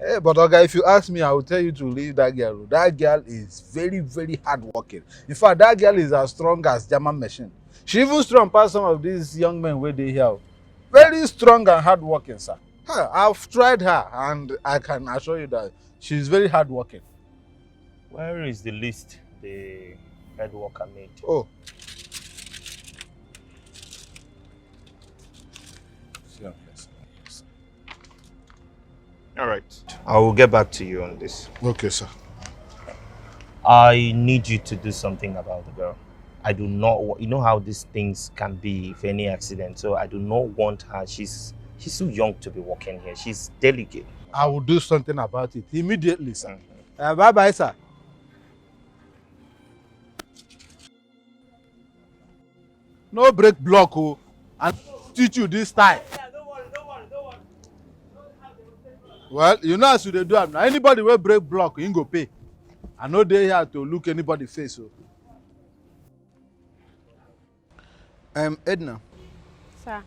Hey, but Oga, if you ask me, I will tell you to leave that girl. That girl is very, very hardworking. In fact, that girl is as strong as German machine. She even strong past some of these young men where they here. Very strong and hardworking, sir. Huh, I've tried her, and I can assure you that she's very hardworking. Where is the list the head worker made? Oh, All right. I will get back to you on this. okay, sir. I need you to do something about the girl. I do not want, you know how these things can be if any accident. So I do not want her. She's too young to be working here. She's delicate. I will do something about it immediately, sir. Mhm. Bye-bye, sir. No break block, oh. And teach you this time. Well, you know as you dey do am now. Anybody wey break block, him go pay. I no dey here to look anybody face. Oh. Edna, Sir.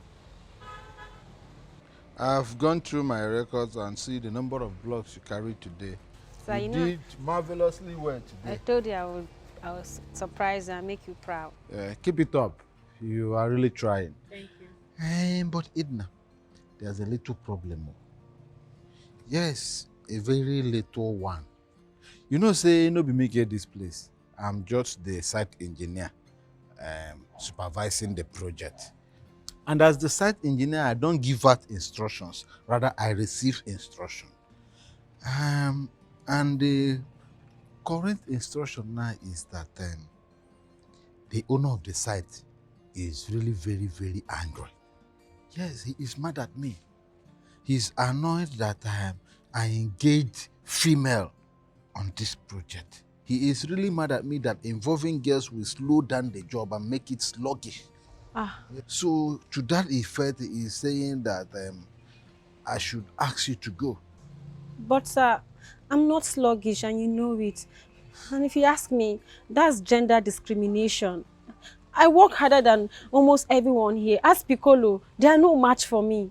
I've gone through my records and see the number of blocks you carried today. Sir, You did marvelously well I today. told you I was surprised and make you proud. Keep it up. You are really trying. Thank you. But Edna, there's a little problem. Yes, a very little one. You know, say no be me get this place. I'm just the site engineer, supervising the project. And as the site engineer, I don't give out instructions. Rather, I receive instruction. And the current instruction now is that the owner of the site is really very, very angry. Yes, he is mad at me. He's annoyed that I engaged female on this project. He is really mad at me that involving girls will slow down the job and make it sluggish. Ah. So to that effect, he is saying that I should ask you to go. But sir, I'm not sluggish and you know it. And if you ask me, that's gender discrimination. I work harder than almost everyone here. Ask Piccolo, they are no match for me.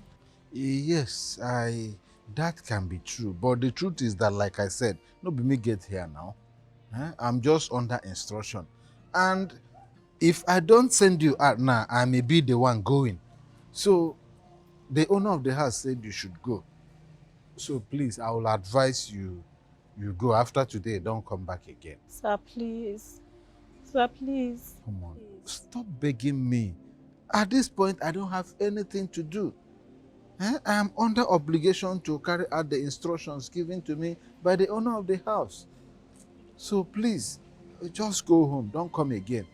Yes, that can be true. But the truth is that, like I said, no be me get here now. I'm just under instruction. And if I don't send you out now, I may be the one going. So the owner of the house said you should go. So please, I will advise you go after today. Don't come back again. Sir, please. Sir, please. Come on. Please. Stop begging me. At this point, I don't have anything to do. I am under obligation to carry out the instructions given to me by the owner of the house. So please, just go home. Don't come again.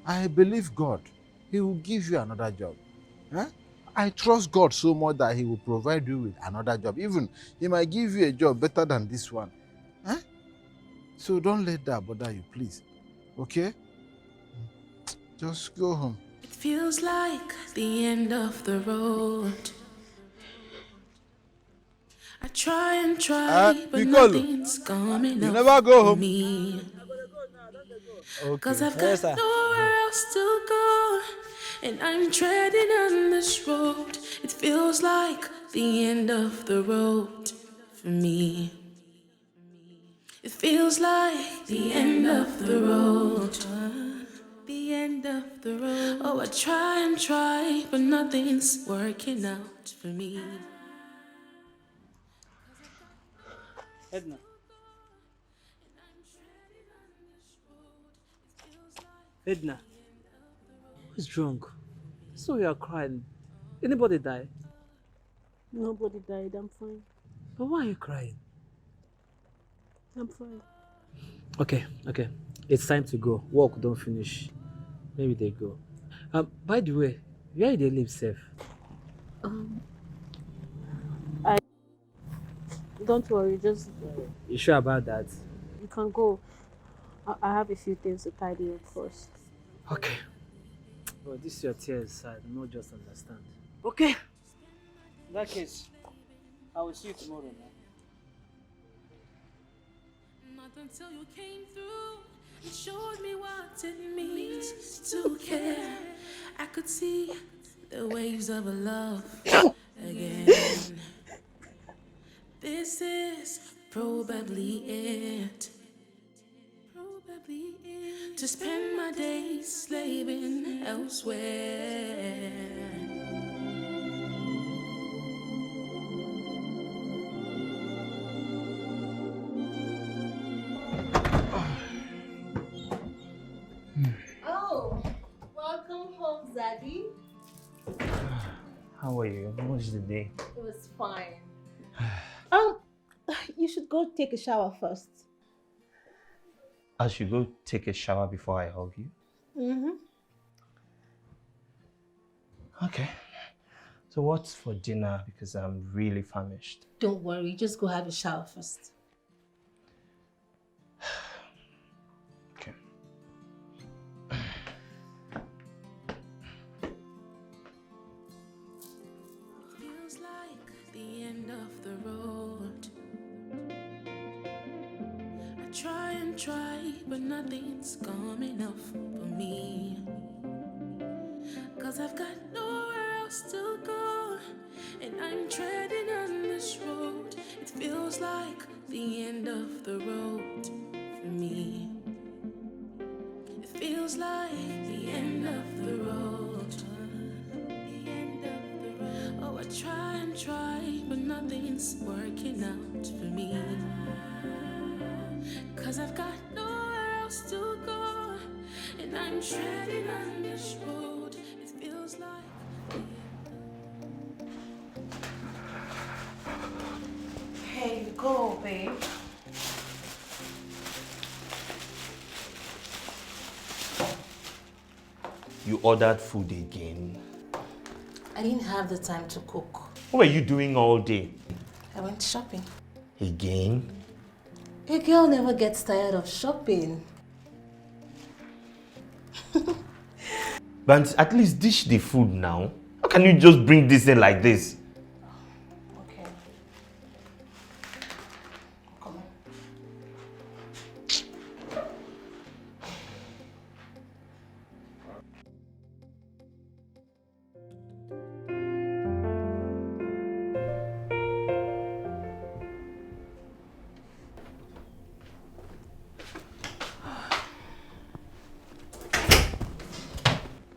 I believe God. He will give you another job. I trust God so much that He will provide you with another job. Even He might give you a job better than this one. So don't let that bother you, please. Okay? Just go home. It feels like the end of the road. I try and try, but Piccolo, nothing's coming you up never go for home. me. Okay. Cause I've got nowhere else to go, and I'm treading on this road. It feels like the end of the road for me. It feels like the end of the road. The end of the road. Oh, I try and try, but nothing's working out for me. Edna. Edna. Who's wrong? So you are crying. Anybody die? Nobody died. I'm fine. But why are you crying? I'm fine. Okay. It's time to go. Work don't finish. Maybe they go. By the way, where they live safe? I don't worry. Just You sure about that? you can go. I have a few things to tidy up first. Okay. Well, this is your tears. I do not just understand. Okay. In that case, I will see you tomorrow. Man. Not until you came through and showed me what it means to care. I could see the waves of love again. This is probably it. To spend my days slaving elsewhere. Oh, welcome home, Zaddy. How are you? How was the day? It was fine. You should go take a shower first. I should go take a shower before I hug you. Okay. So what's for dinner? Because I'm really famished. Don't worry, just go have a shower first. Okay. Feels like the end of the road. I try and try, but nothing's coming up for me. 'Cause I've got nowhere else to go, and I'm treading on this road. It feels like the end of the road for me. It feels like the end of the road. The end of the road. Oh, I try and try, but nothing's working out for me. 'Cause I've got nowhere else to go, and I'm treading on this road. It feels like the end Hey, go, babe. You ordered food again. I didn't have the time to cook. What were you doing all day? I went shopping. Again? A girl never gets tired of shopping. But at least dish the food now. How can you just bring this in like this? Okay. Come on.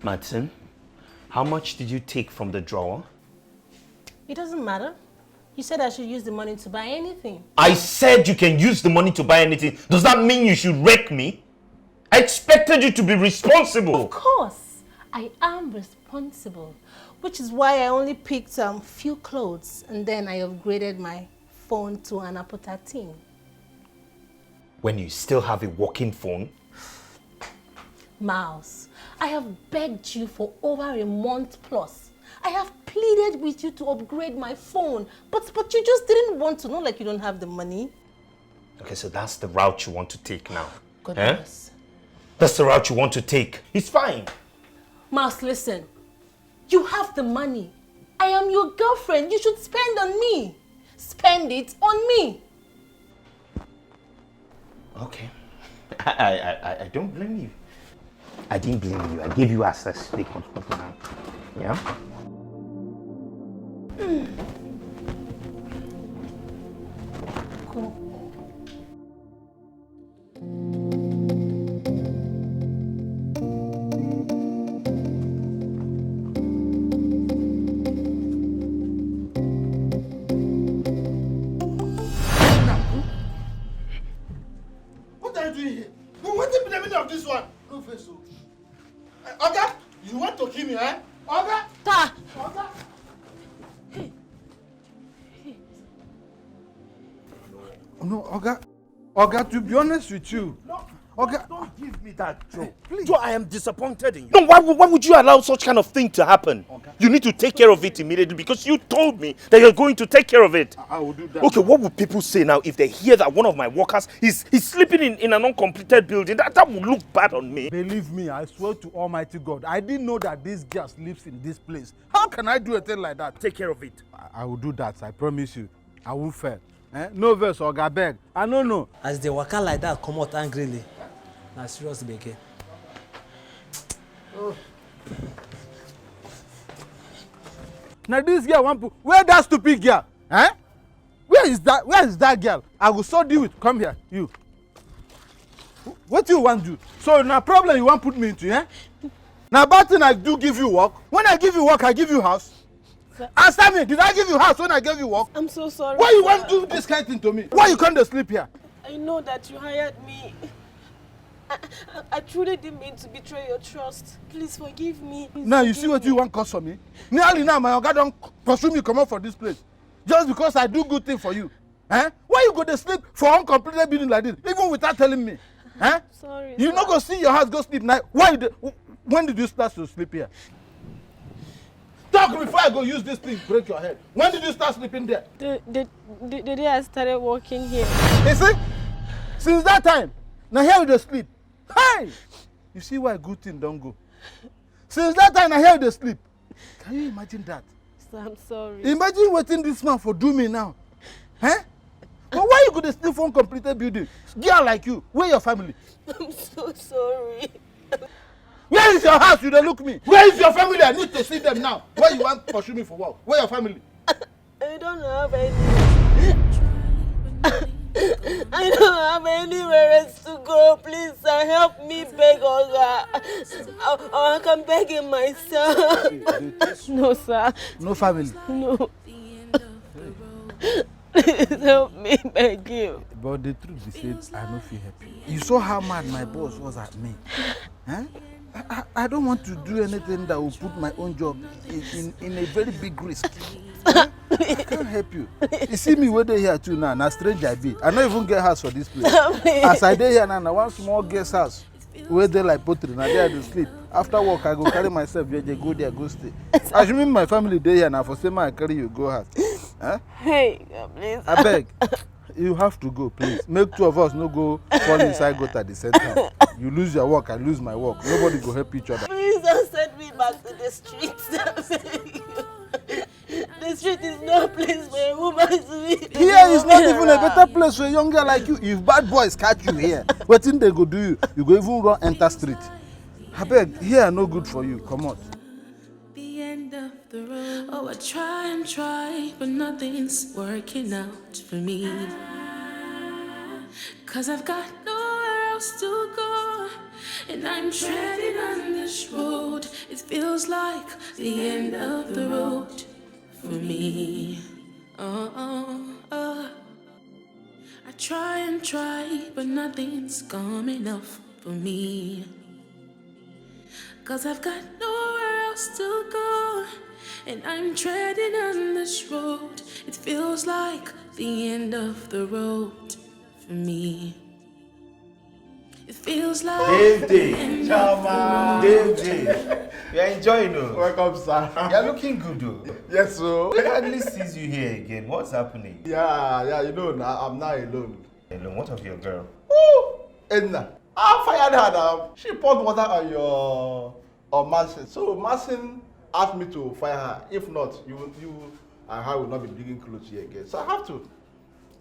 Martin, how much did you take from the drawer? It doesn't matter. You said I should use the money to buy anything. I said you can use the money to buy anything. Does that mean you should wreck me? I expected you to be responsible. Of course, I am responsible, which is why I only picked few clothes and then I upgraded my phone to an Apple 13. When you still have a working phone? Miles, I have begged you for over a month plus. I have pleaded with you to upgrade my phone, but you just didn't want to. Not like you don't have the money. Okay, so that's the route you want to take now. Goodness. That's the route you want to take. It's fine. Miles, listen. You have the money. I am your girlfriend. You should spend on me. Spend it on me. Okay. I don't blame you. I didn't blame you. I gave you access to the control now. Yeah? Cool. What are you doing here? What is the meaning of this one? No face, so. Oga, you want to kill me, eh? Oga? Ta! Oga? No, Oga. Oga, to be honest with you. No, Oga, don't give me that, Joe. please. Joe, I am disappointed in you. No, why would you allow such kind of thing to happen? Okay. You need to take care of it immediately because you told me that you're going to take care of it. I will do that. Okay, what would people say now if they hear that one of my workers is sleeping in an uncompleted building? That would look bad on me. Believe me, I swear to Almighty God, I didn't know that this girl lives in this place. How can I do a thing like that? Take care of it. I will do that, I promise you. I won't fail. Eh? No verse, Oga beg. I don't know. As they waka like that, come out angrily. Na serious gbege. Now this girl want to... Where that stupid girl? Eh? Where Where is that girl? I will sort you with. Come here, you. What do you want to do? So now problem you want put me into, eh? Now bad thing I do give you work. When I give you work, I give you house. Sir. Answer me, did I give you house when I gave you work? I'm so sorry. Why you sir. want to do this kind of thing to me? Why you can't sleep here? I know that you hired me. I truly didn't mean to betray your trust. Please forgive me. Please Now you forgive see what me. you want cause for me? Nearly now my oga don't pursue me come out for this place. Just because I do good thing for you. Eh? Why you go to sleep for uncompleted building like this? Even without telling me. Eh? Sorry. You sir. not go see your house go sleep night. When did you start to sleep here? Talk before I go use this thing break your head. When did you start sleeping there? The day I started working here. You see? Since that time, now here you sleep. Hey! You see why good thing don't go. Since that time, now here you sleep. Can you imagine that? Sir, I'm sorry. Imagine waiting this man for do me now. Eh? But why you go to sleep for uncompleted building? Girl like you, where your family? I'm so sorry. Where is your house? You don't look me. Where is your family? I need to see them now. Where you want to pursue me for work? Where your family? I don't have any. I don't have anywhere else to go. Please, sir, help me beg Oga. I can beg him myself. No, sir. No family. No. Please help me beg you. But the truth is, I don't feel happy. You saw how mad my boss was at me. Huh? I don't want to do anything that will put my own job in a very big risk. Huh? I can't help you. You see me where they here too now. Now strange I be. I don't even get house for this place. As I dey here now, one small guest house where they like pottery. Now there to sleep. After work, I go carry myself. They go there, go stay. Assuming my family dey here now, for same I carry you go house. Huh? Hey, please. I beg. You have to go, please. Make two of us no go fall inside gutter at the same time. You lose your work, I lose my work. Nobody go help each other. Please don't send me back to the streets. The street is no place for a woman to be. Here is not even a better place for a young girl like you. If bad boys catch you here, what thing they go do you? You go even run enter street. I beg, here no good for you. Come on. The end of the road. Oh, I try and try, but nothing's working out for me. 'Cause I've got nowhere else to go, and I'm treading on this road. It feels like the end of the road for me. I try and try, but nothing's coming up for me. 'Cause I've got nowhere else to go, and I'm treading on this road. It feels like the end of the road for me. It feels like Dave the end of the road. Dave, you're enjoying though. Welcome, sir. You're looking good though. Yes, so. He hardly sees you here again. What's happening? Yeah, you know, now I'm not alone. Hello, what of your girl? Woo! Edna, I fired her now. She poured water on Marcin. So Marcin asked me to fire her. If not, you and her will not be digging clothes here again. So I have to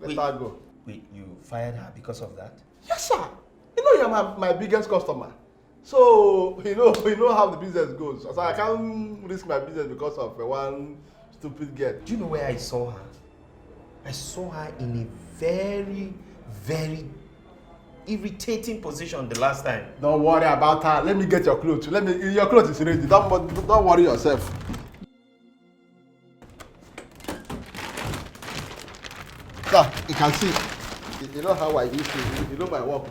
let her go. Wait, you fired her because of that? Yes, sir. You know you're my biggest customer. So you know how the business goes. So I can't risk my business because of one stupid girl. Do you know where I saw her? I saw her in a very, very irritating position the last time. Don't worry about her. Let me get your clothes. Your clothes is ready. Don't worry yourself. Sir, you can see. You know how I used to. You know my work.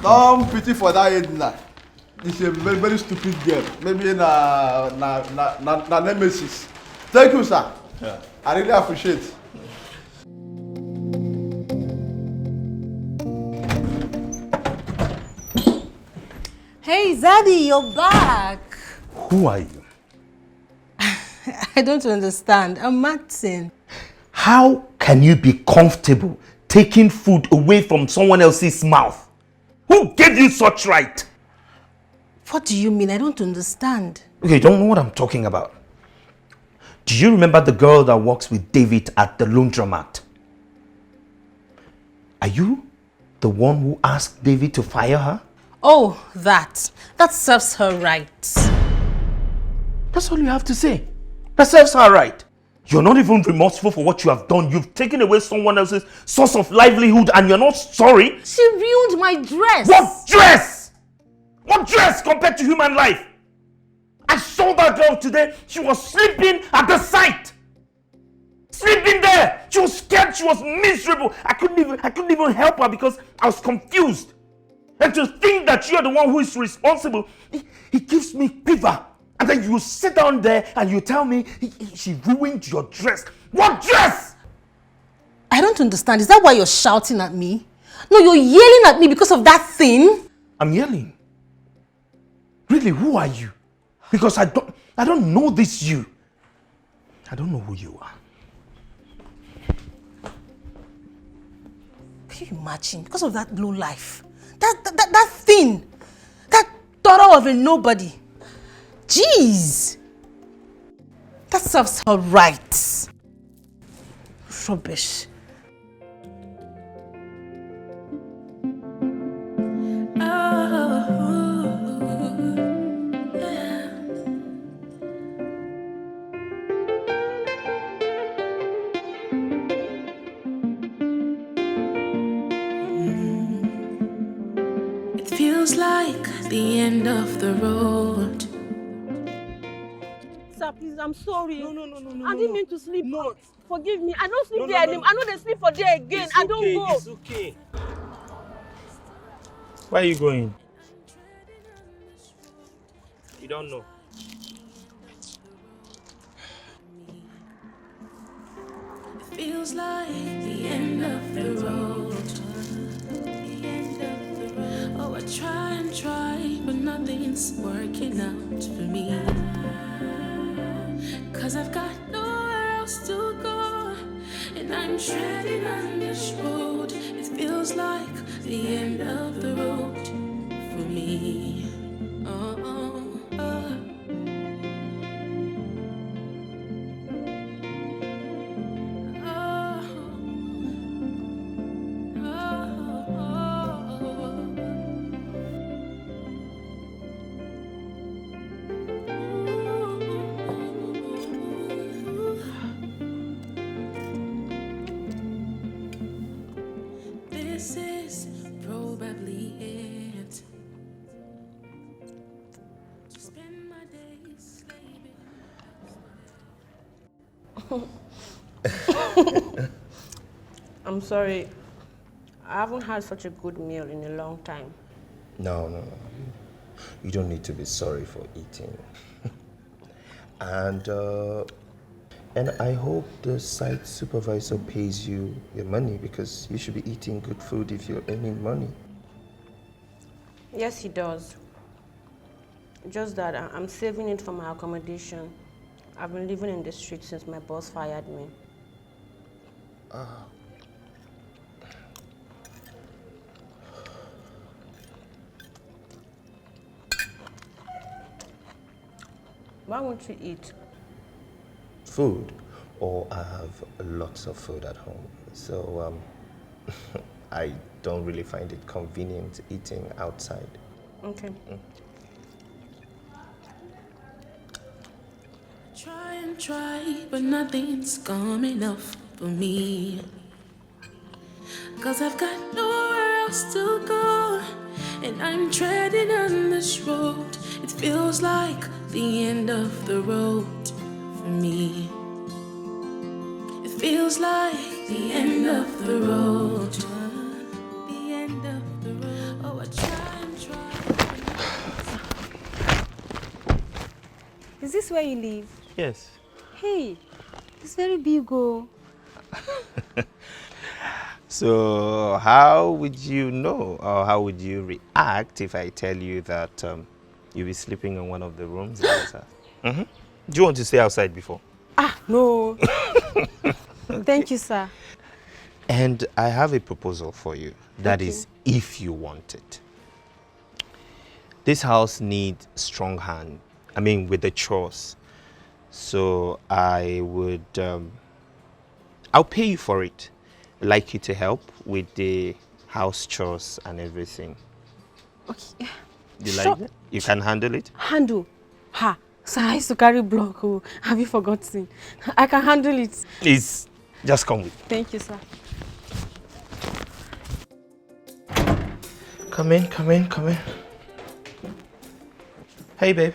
Don't pity for that Edna. It's a very, very stupid girl. Maybe na nemesis. Thank you, sir. Yeah. I really appreciate. Hey, Zaddy, you're back. Who are you? I don't understand. I'm Martin. How can you be comfortable taking food away from someone else's mouth? Who gave you such right? What do you mean? I don't understand. Okay, you don't know what I'm talking about. Do you remember the girl that works with David at the laundromat? Are you the one who asked David to fire her? Oh, that serves her right. That's all you have to say. That serves her right. You're not even remorseful for what you have done. You've taken away someone else's source of livelihood and you're not sorry. She ruined my dress. What dress? What dress compared to human life? I saw that girl today. She was sleeping at the site. Sleeping there. She was scared. She was miserable. I couldn't even help her because I was confused. And to think that you're the one who is responsible, it gives me quiver. And then you sit down there and you tell me she ruined your dress. What dress? I don't understand. Is that why you're shouting at me? No, you're yelling at me because of that thing. I'm yelling. Really, who are you? Because I don't know this you. I don't know who you are. Can you imagine? Because of that low life. That thing. That daughter of a nobody. Jeez. That serves her right. Rubbish. It feels like the end of the road. Sir, please, I'm sorry. No. I didn't mean to sleep. No. Forgive me. I don't sleep there anymore. I know they sleep for there again. I don't go. It's okay. Where are you going? You don't know. It feels like the end of the road. The end of the road. Oh, I try and try, but nothing's working out for me. 'Cause I've got nowhere else to go, and I'm treading on this road. It feels like the end of the road for me. Oh, oh, oh. This is probably it. To spend my days slaving. I'm sorry. I haven't had such a good meal in a long time. No. You don't need to be sorry for eating. And I hope the site supervisor pays you your money because you should be eating good food if you're earning money. Yes, he does. Just that I'm saving it for my accommodation. I've been living in the street since my boss fired me. Why won't you eat? Food, or I have lots of food at home. So I don't really find it convenient eating outside. Okay. Try and try, but nothing's coming enough for me. 'Cause I've got nowhere else to go, and I'm treading on this road. It feels like the end of the road for me. It feels like the end of the road. The end of the road. Oh, I try and try. Is this where you live? Yes. Hey, it's very big, oh. So how would you know, or how would you react if I tell you that you'll be sleeping in one of the rooms outside? Do you want to stay outside before? No. Thank you, sir. And I have a proposal for you. That is, if you want it. This house needs strong hand. I mean, with the chores. So I would, I'll pay you for it. I'd like you to help with the house chores and everything. Okay. You like it? You can handle it? Handle. Ha. Sir, I used to carry block. Oh, have you forgotten? I can handle it. Please, just come with me. Thank you, sir. Come in, come in, come in. Hey, babe.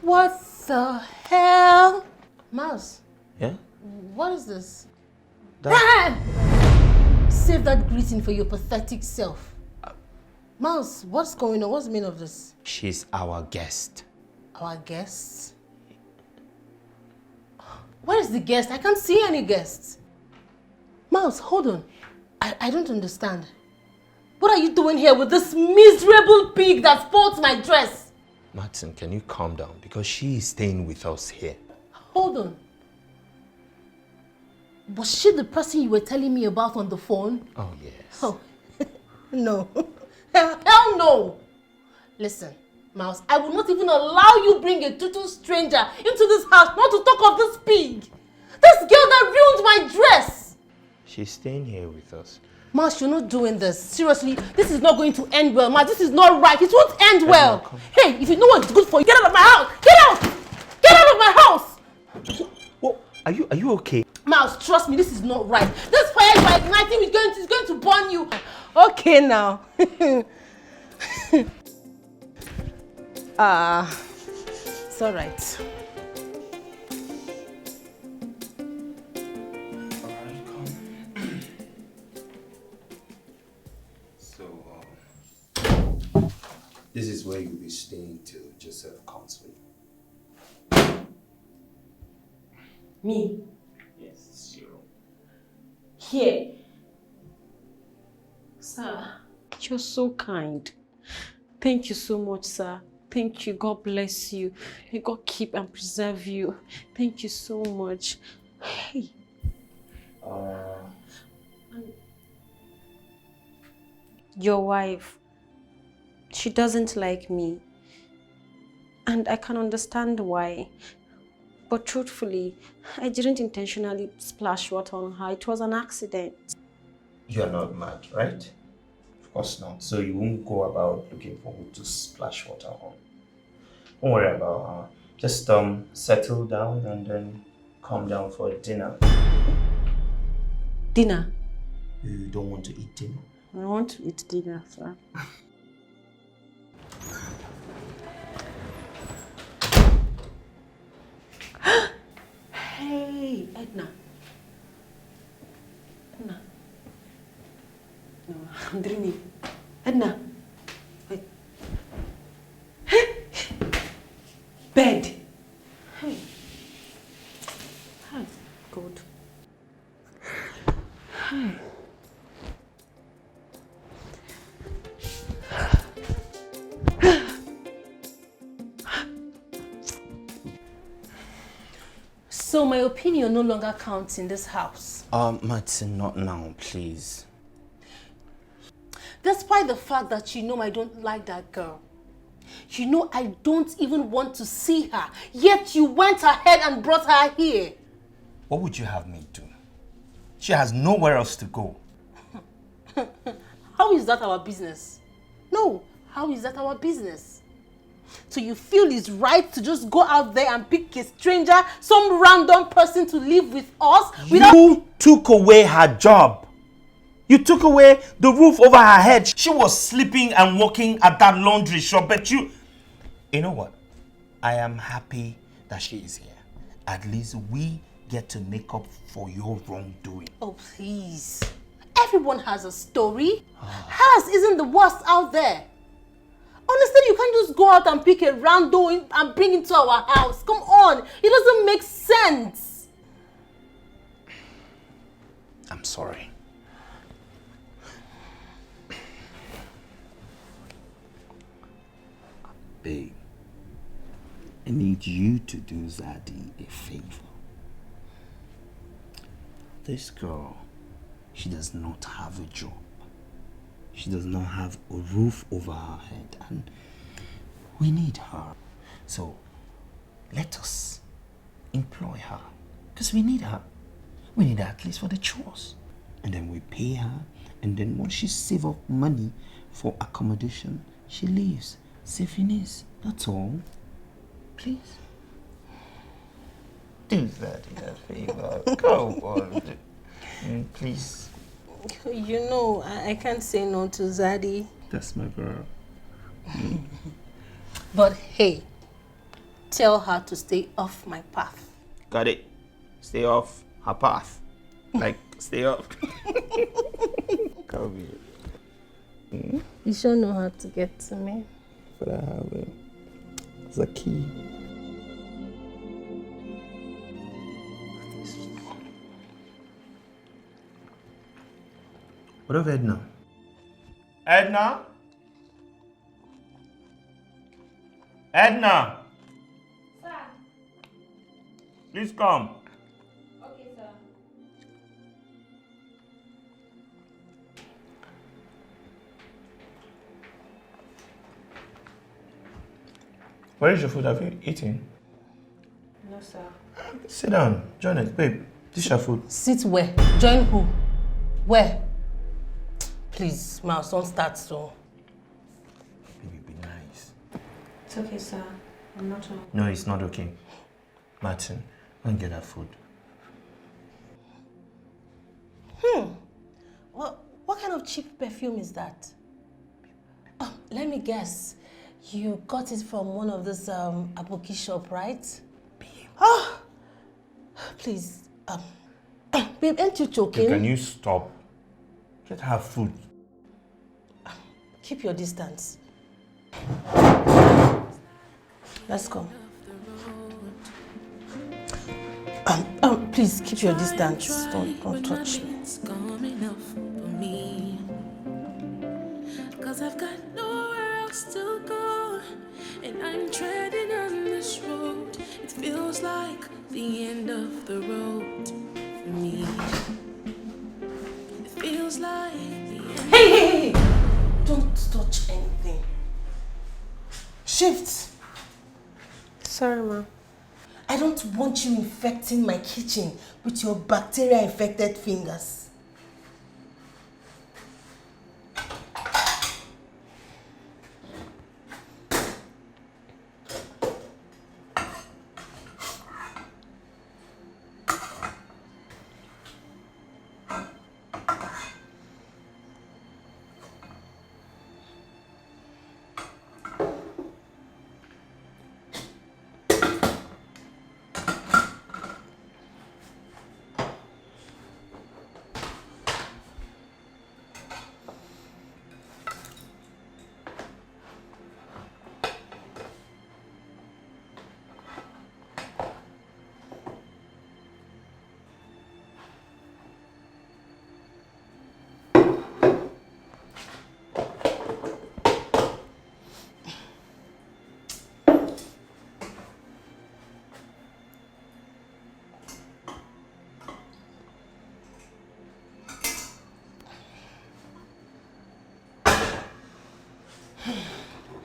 What the hell? Mouse, Yeah? what is this? That, Save that greeting for your pathetic self. Mouse, what's going on? What's the meaning of this? she's our guest. Our guests? Where is the guest? I can't see any guests. Mouse, hold on. I don't understand. What are you doing here with this miserable pig that spoils my dress? Martin, can you calm down? Because she is staying with us here. Hold on. Was she the person you were telling me about on the phone? Oh, yes. Oh, no. Hell no. Listen, Mouse, I will not even allow you bring a total stranger into this house, not to talk of this pig. This girl that ruined my dress. She's staying here with us. Mouse, you're not doing this. Seriously, this is not going to end well. Mouse, this is not right. It won't end well. Hey, if you know what's good for you, get out of my house. Get out. Get out of my house. Well, are you okay? Mouse, trust me, this is not right. This fire you are igniting is going to burn you. Okay now. It's all right. So, this is where you'll be staying till Joseph comes for you. Me? Yes, sure. Here. Sir, you're so kind. Thank you so much, sir. Thank you. God bless you. May God keep and preserve you. Thank you so much. Hey. Your wife, she doesn't like me. And I can understand why. But truthfully, I didn't intentionally splash water on her. It was an accident. You're not mad, right? Of course not. So you won't go about looking for who to splash water on. Don't worry about her. Just settle down and then come down for dinner. Dinner? You don't want to eat dinner? I want to eat dinner, sir. Hey, Edna. Edna. No, I'm dreaming. Edna. Wait. Bed. Hey. Hi. Good. Hi. So my opinion no longer counts in this house. Martin, not now, please. Despite the fact that you know I don't like that girl. You know I don't even want to see her. Yet you went ahead and brought her here. What would you have me do? She has nowhere else to go. How is that our business? No, how is that our business? So you feel it's right to just go out there and pick a stranger, some random person to live with us without... You took away her job. You took away the roof over her head. She was sleeping and working at that laundry shop, but you know what? I am happy that she is here. At least we get to make up for your wrongdoing. Oh, please. Everyone has a story. Hers isn't the worst out there. Honestly, you can't just go out and pick a rando and bring it to our house. Come on. It doesn't make sense. I'm sorry. Babe, I need you to do Zadie a favor. This girl, she does not have a job. She does not have a roof over her head, and we need her. So let us employ her, because we need her. We need her at least for the chores. And then we pay her, and then once she save up money for accommodation, she leaves. C'est fini. That's all. Please. do Zaddy a favor. Come on. Please. You know, I can't say no to Zaddy. That's my girl. But hey, tell her to stay off my path. Got it. Stay off her path. Like, stay off. Come here. You sure know how to get to me. But I have it. It's a key. What of Edna? Edna? Edna! Sir. Please come. Okay, sir. Where is your food? Have you eaten? No, sir. Sit down. Join it. Babe, this is your food. Sit where? Join who? Where? Please, Mouse, don't start so. Baby, be nice. It's okay, sir. I'm not home. No, it's not okay. Martin, go and get her food. What kind of cheap perfume is that? Oh, let me guess. You got it from one of this aboki shop, right? Oh, please, babe, ain't you joking? Can you stop? Get her food. Keep your distance. Let's go. Please keep your distance. Don't touch me. Cause I've got nowhere else to go, and I'm treading on this road. It feels like the end of the road for me. It feels like the end. Hey! Don't touch anything. Shift. Sorry, ma. I don't want you infecting my kitchen with your bacteria-infected fingers.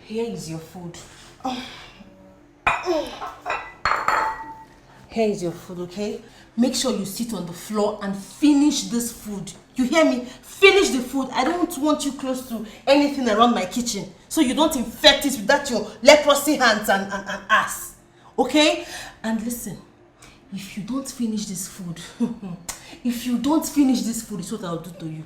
Here is your food. Here is your food, okay? Make sure you sit on the floor and finish this food. You hear me? Finish the food. I don't want you close to anything around my kitchen, so you don't infect it with that your leprosy hands and ass. Okay? And listen, if you don't finish this food, it's what I'll do to you.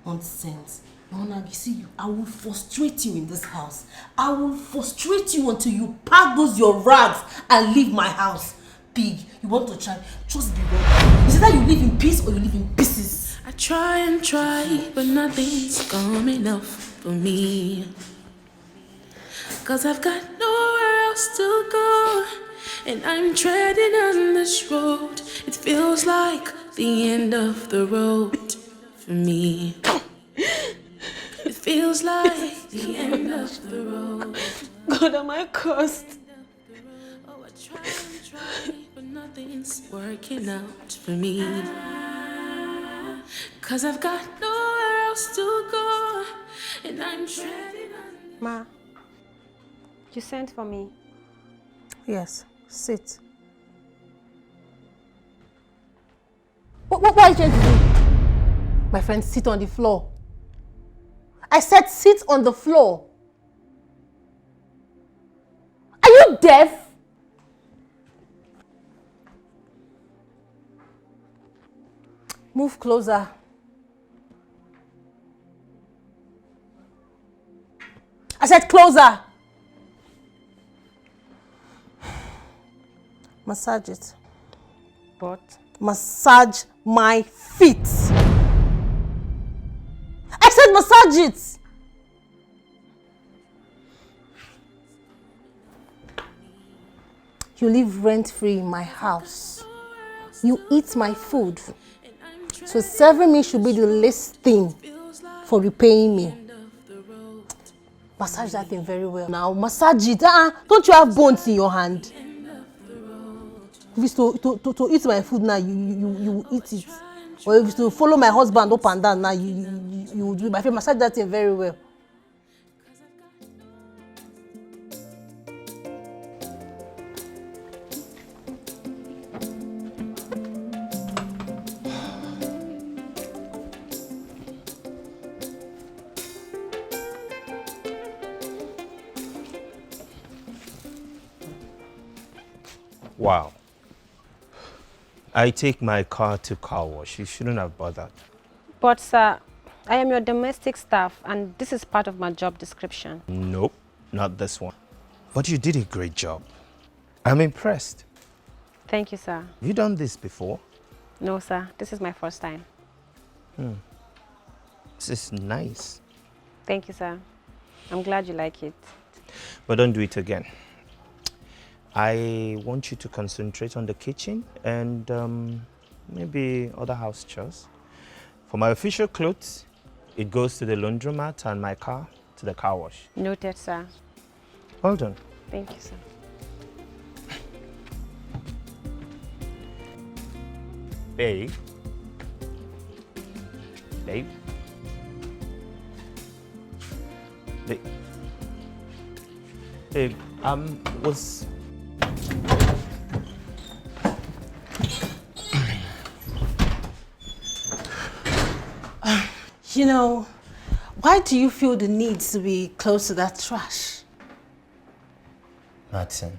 Nonsense. You see, I will frustrate you in this house. I will frustrate you until you pack those your rags and leave my house. Pig, you want to try? Just be ready. Is it that you live in peace or you live in pieces? I try and try, but nothing's coming up for me. Cause I've got nowhere else to go, and I'm treading on this road. It feels like the end of the road for me. It feels like the end of the road. God, am I cursed? Oh, I try and try, but nothing's working out for me. Cause I've got nowhere else to go, and I'm treading on. Ma, you sent for me. Yes, sit. What are you trying to do? My friend, sit on the floor. I said sit on the floor. Are you deaf? Move closer. I said closer. Massage it. But Massage my feet. I said massage it. You live rent-free in my house. You eat my food. So serving me should be the least thing for repaying me. Massage that thing very well. Now massage it. Don't you have bones in your hand? If it's to eat my food now, you eat it. Or if it's to follow my husband up and down now, you do it. My friend, massage that thing very well. Wow. I take my car to car wash. You shouldn't have bothered. But sir, I am your domestic staff and this is part of my job description. Nope, not this one. But you did a great job. I'm impressed. Thank you, sir. Have you done this before? No, sir. This is my first time. This is nice. Thank you, sir. I'm glad you like it. But don't do it again. I want you to concentrate on the kitchen and maybe other house chores. For my official clothes, it goes to the laundromat and my car to the car wash. Noted, sir. Well done. Thank you, sir. Babe. Babe. Babe. Babe, was... You know, why do you feel the need to be close to that trash? Martin,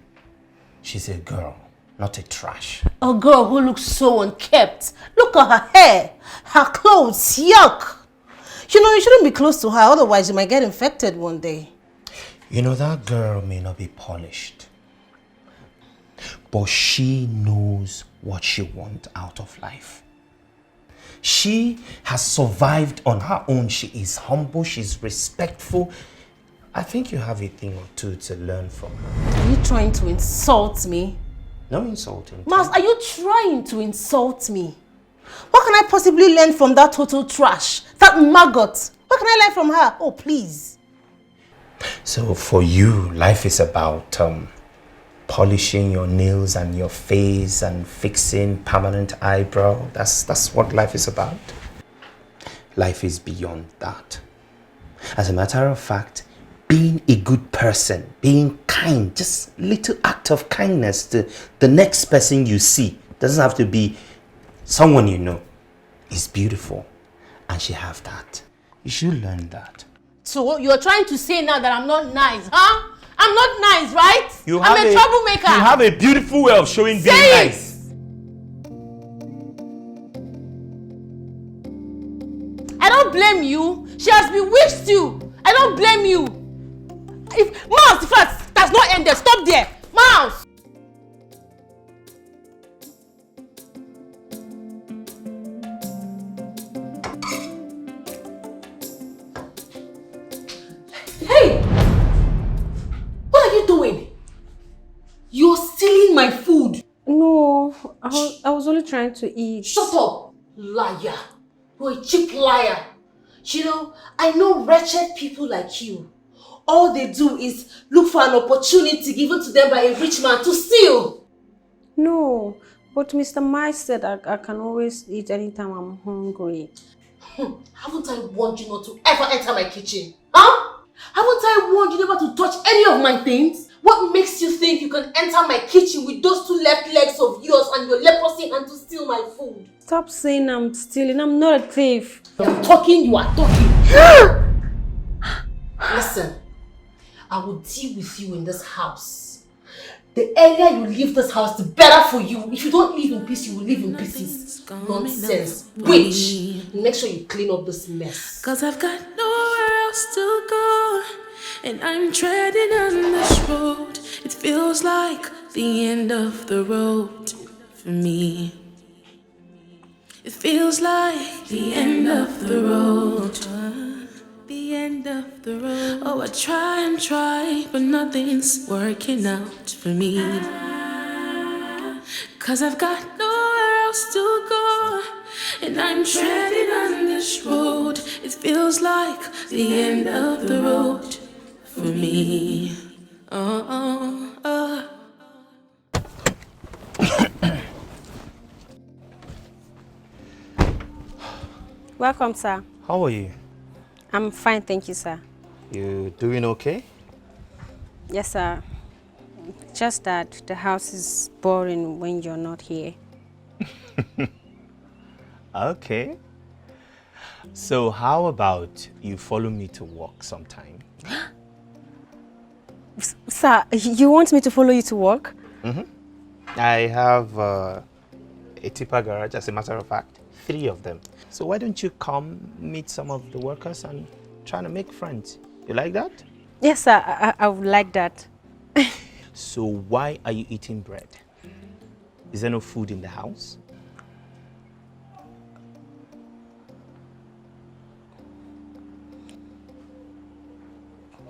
she's a girl, not a trash. A girl who looks so unkept. Look at her hair, her clothes, yuck. You know, you shouldn't be close to her, otherwise you might get infected one day. You know, that girl may not be polished, but she knows what she wants out of life. She has survived on her own. She is humble, she's respectful. I think you have a thing or two to learn from her. Are you trying to insult me? No insulting. Miles, are you trying to insult me? What can I possibly learn from that total trash? That maggot? What can I learn from her? Oh, please. So for you, life is about polishing your nails and your face and fixing permanent eyebrow. That's what life is about. Life is beyond that. As a matter of fact, being a good person, being kind, just little act of kindness to the next person you see, doesn't have to be someone you know, is beautiful. And she have that. You should learn that. So what you're trying to say now that I'm not nice, huh? I'm not nice, right? I'm a troublemaker. You have a beautiful way of showing being nice. I don't blame you. She has bewitched you. I don't blame you. If Mouse, if that's not ended, stop there. Mouse. Hey! What are you doing? You're stealing my food. No, I was only trying to eat. Shut up, liar. You're a cheap liar. You know, I know wretched people like you. All they do is look for an opportunity given to them by a rich man to steal. No, but Mr. Mice said I can always eat anytime I'm hungry. Haven't I warned you not to ever enter my kitchen? Huh? Haven't I warned you never to touch any of my things? What makes you think you can enter my kitchen with those two left legs of yours and your leprosy hand to steal my food? Stop saying I'm stealing. I'm not a thief. I'm talking, you are talking. Listen, I will deal with you in this house. The earlier you leave this house, the better for you. If you don't live in peace, you will live in pieces. Nonsense. Witch! Make sure you clean up this mess. Cause I've got nowhere else to go, and I'm treading on this road. It feels like the end of the road for me. It feels like the end of the road. The end of the road. Oh, I try and try, but nothing's working out for me. Cause I've got nowhere else to go, and I'm treading on this road. It feels like the end of the road for me. Oh, oh, oh. Welcome, sir. How are you? I'm fine, thank you, sir. You doing okay? Yes, sir. Just that the house is boring when you're not here. Okay. So how about you follow me to work sometime? Sir, you want me to follow you to work? I have a tipper garage, as a matter of fact, 3 of them. So why don't you come meet some of the workers and try to make friends? You like that? Yes, sir, I would like that. So why are you eating bread? Is there no food in the house?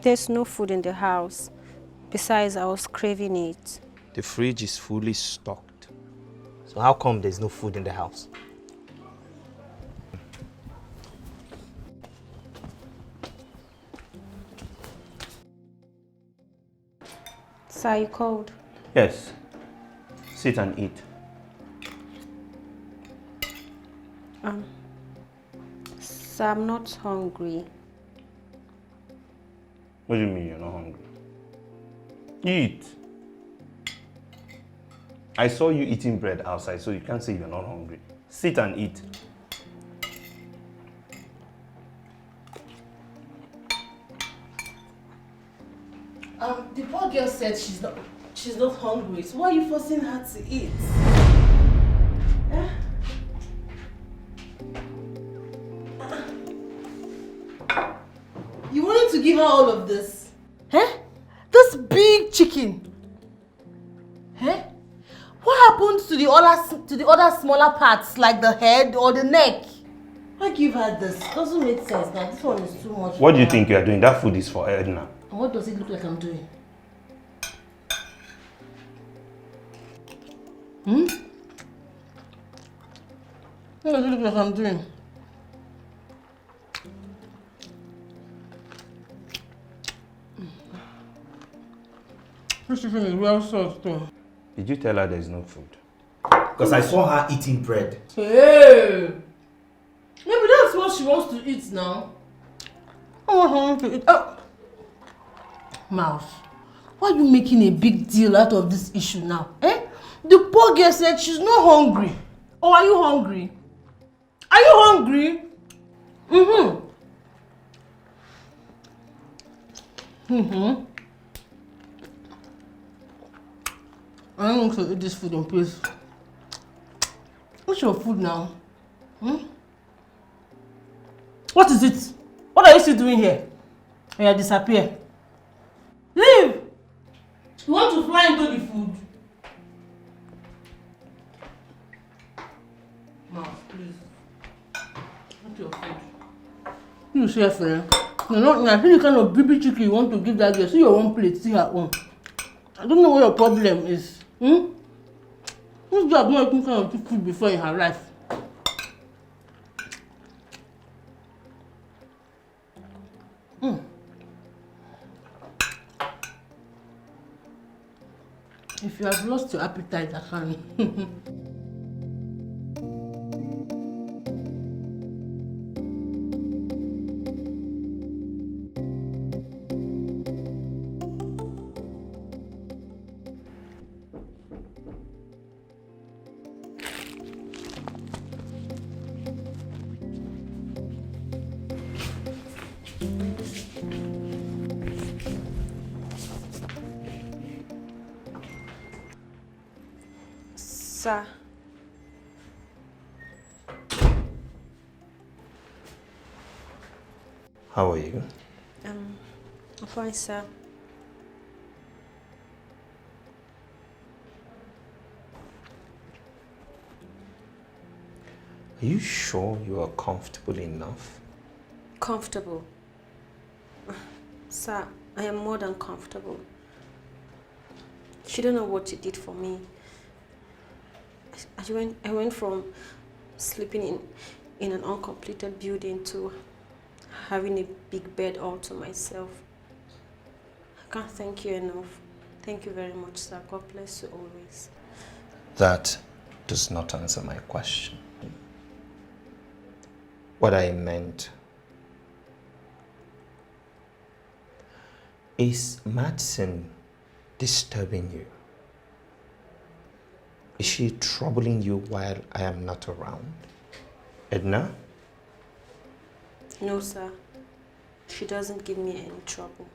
There's no food in the house. Besides, I was craving it. The fridge is fully stocked. So how come there's no food in the house? Sir, you called? Yes. Sit and eat. Sir, I'm not hungry. What do you mean you're not hungry? Eat. I saw you eating bread outside, so you can't say you're not hungry. Sit and eat. The poor girl said she's not hungry. So why are you forcing her to eat? Eh? You wanted to give her all of this? Eh? This big chicken. Eh? What happened to the other smaller parts like the head or the neck? Why give her this? Doesn't make sense now. This one is too much. What do you think you are doing? That food is for Edna. And what does it look like I'm doing? What does it look like I'm doing? This chicken is well sauced though. Did you tell her there's no food? Because I saw her eating bread. Hey! Maybe that's what she wants to eat now. I want her to eat. Oh. Mouse, why are you making a big deal out of this issue now? Eh? The poor girl said she's not hungry. Or are you hungry? Are you hungry? I don't want to eat this food in peace. What's your food now? What is it? What are you still doing here? You disappear. Leave! You want to fly into the food? No, please. What's your food? You see, friend. I see the kind of baby chicken you want to give that girl. See your own plate, see her own. I don't know what your problem is. This girl has not eaten kind of food before in her life. If you have lost your appetite, I can. Sir. How are you? I'm fine, sir. Are you sure you are comfortable enough? Comfortable? Sir, I am more than comfortable. You don't know what you did for me. I went from sleeping in an uncompleted building to having a big bed all to myself. I can't thank you enough. Thank you very much, sir. God bless you always. That does not answer my question. What I meant is Madison disturbing you? Is she troubling you while I am not around? Edna? No, sir. She doesn't give me any trouble.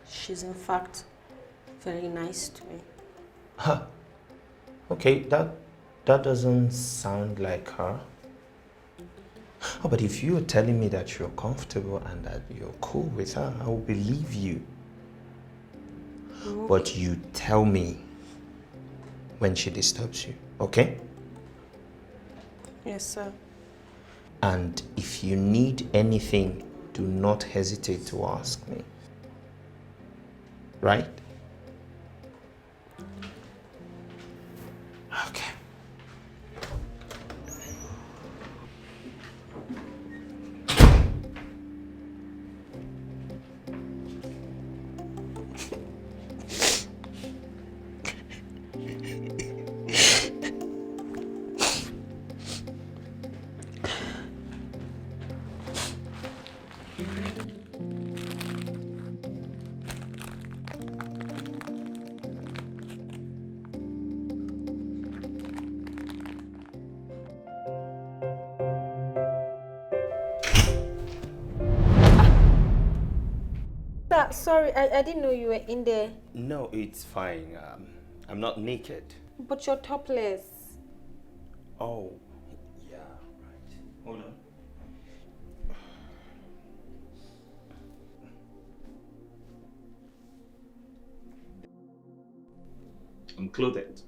She's in fact very nice to me. Huh. Okay, that doesn't sound like her. Oh, but if you're telling me that you're comfortable and that you're cool with her, I will believe you. Okay. But you tell me when she disturbs you, okay? Yes, sir. And if you need anything, do not hesitate to ask me. Right? Okay. Sir, sorry, I didn't know you were in there. No, it's fine. I'm not naked. But you're topless. Oh, yeah, right. Hold on. I'm clothed.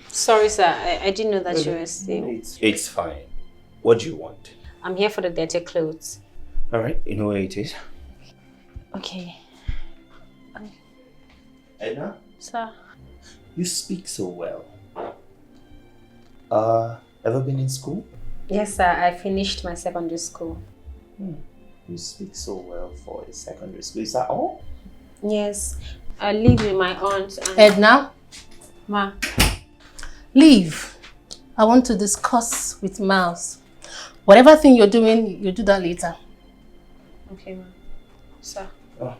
Sorry, sir. I didn't know that you were still. It's fine. What do you want? I'm here for the dirty clothes. All right, you know where it is. Okay. Edna? Sir. You speak so well. Ever been in school? Yes, sir. I finished my secondary school. You speak so well for a secondary school. Is that all? Yes. I live with my aunt and... Edna, Ma. leave. I want to discuss with Miles. Whatever thing you're doing, you do that later. Okay, ma. Sir. Oh.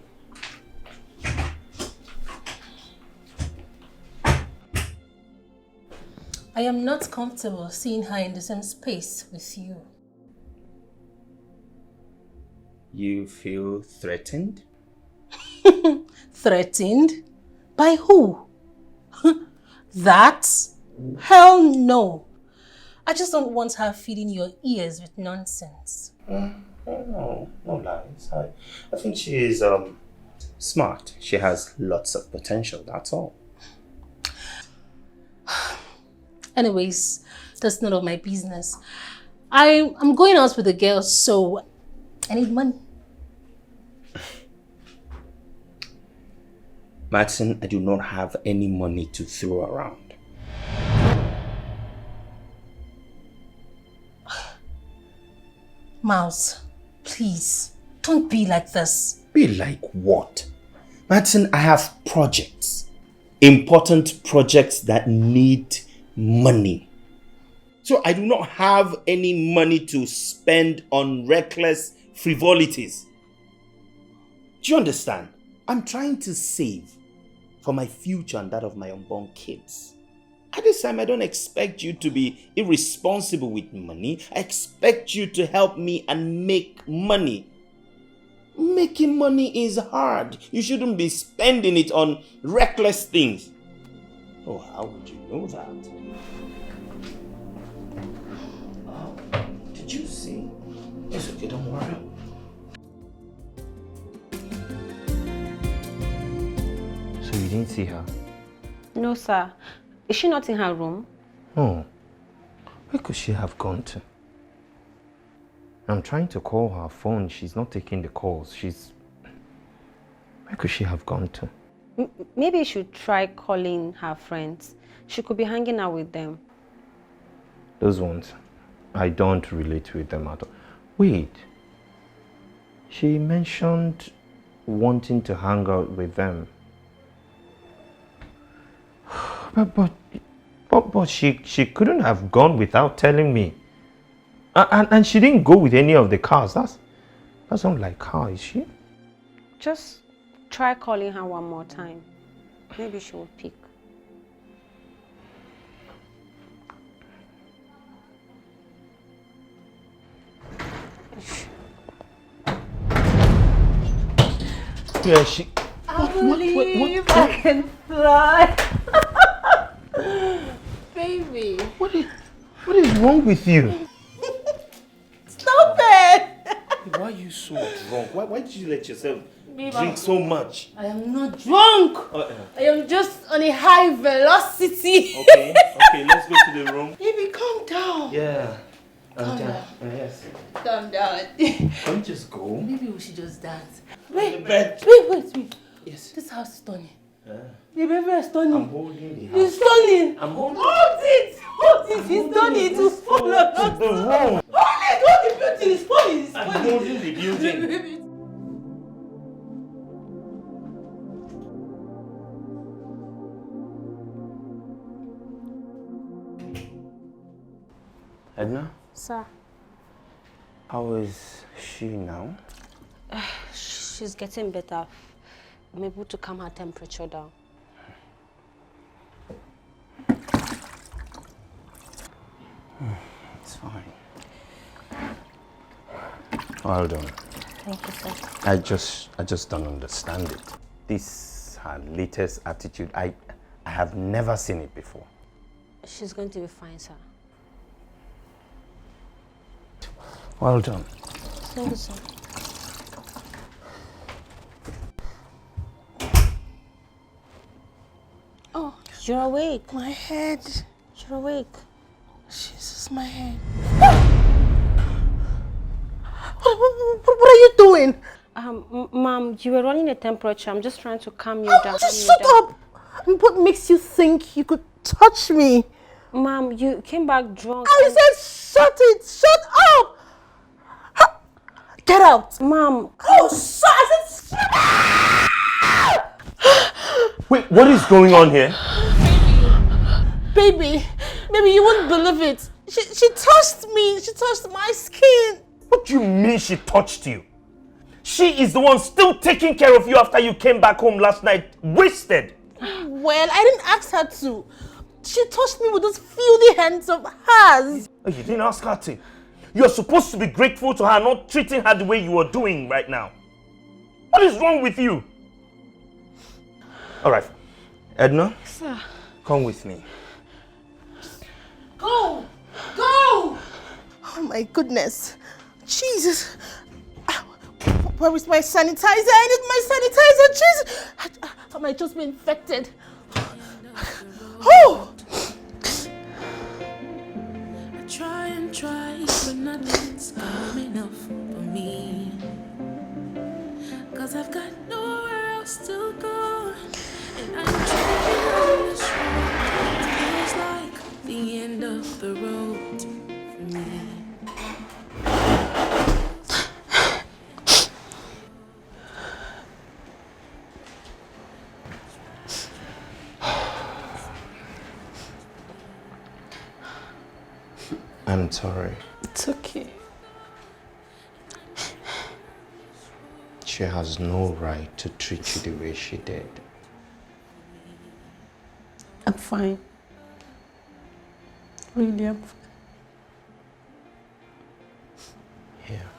I am not comfortable seeing her in the same space with you. You feel threatened? Threatened? By who? That? Hell no. I just don't want her feeding your ears with nonsense. No lies. I think she is smart. She has lots of potential, that's all. Anyways, that's none of my business. I'm going out with the girls, so I need money. Madison, I do not have any money to throw around. Mouse, please, don't be like this. Be like what? Madison, I have projects. Important projects that need money. So I do not have any money to spend on reckless frivolities. Do you understand? I'm trying to save for my future and that of my unborn kids. At this time, I don't expect you to be irresponsible with money. I expect you to help me and make money. Making money is hard. You shouldn't be spending it on reckless things. Oh, how would you know that? Oh, did you see? It's okay, don't worry. So you didn't see her? No, sir. Is she not in her room? Oh, where could she have gone to? I'm trying to call her phone. She's not taking the calls. Where could she have gone to? Maybe you should try calling her friends. She could be hanging out with them. Those ones, I don't relate with them at all. Wait, she mentioned wanting to hang out with them. But she couldn't have gone without telling me. And she didn't go with any of the cars. That's not like her, is she? Just try calling her one more time. Maybe she will pick. Yeah, she... I believe I can fly. Baby. What is wrong with you? Stop it. Why are you so drunk? Why did you let yourself Babe, drink so much? I am not drunk. I am just on a high velocity. Okay, let's go to the room. Baby, calm down. Yeah. Calm down. Yes. Calm down. Can we just go? Maybe we should just dance. The bed. Wait. Yes. This house is stunning. Yeah. Baby, it's stunning. I'm holding the house. It's stunning. I'm holding Hold it. It's stunning. It will fall to apart. the room. Hold it. Hold the beauty. It's falling. It's I'm falling. holding the building. Baby. Edna, Sir, how is she now? she's getting better. I'm able to calm her temperature down. It's fine. Well done. Thank you, sir. I just don't understand it. This her latest attitude. I have never seen it before. She's going to be fine, sir. Well done. Thank you, sir. Oh, you're awake. My head. You're awake. Jesus, my head. What are you doing? Mom, you were running a temperature. I'm just trying to calm you down. Just shut up. What makes you think you could touch me? Mom, you came back drunk. I said shut it. Shut up. Get out. Mom. Oh, I said shut up. Wait, what is going on here? Baby, you wouldn't believe it. She touched me. She touched my skin. What do you mean she touched you? She is the one still taking care of you after you came back home last night, wasted. Well, I didn't ask her to. She touched me with those filthy hands of hers. Oh, you didn't ask her to. You're supposed to be grateful to her, not treating her the way you are doing right now. What is wrong with you? All right, Edna, Sir. come with me. Go! Go! Oh my goodness. Jesus. Where is my sanitizer? I need my sanitizer. Jesus. I might just be infected. Oh! I try and try, but nothing's calm enough for me. 'Cause I've got nowhere else to go. And I'm driving on this road. It feels like the end of the road for me. I'm sorry. It's okay. She has no right to treat you the way she did. I'm fine. Really, I'm fine. Here.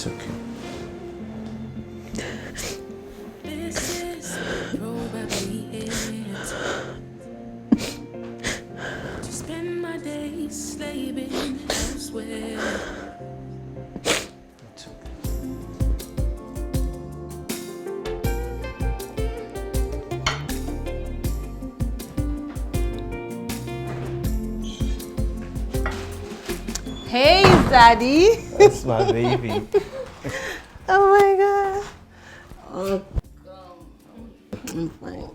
It's okay. This is probably it. To spend my days slaving elsewhere. It's okay. Hey, Daddy. That's my baby. Oh my God. Oh, I'm fine.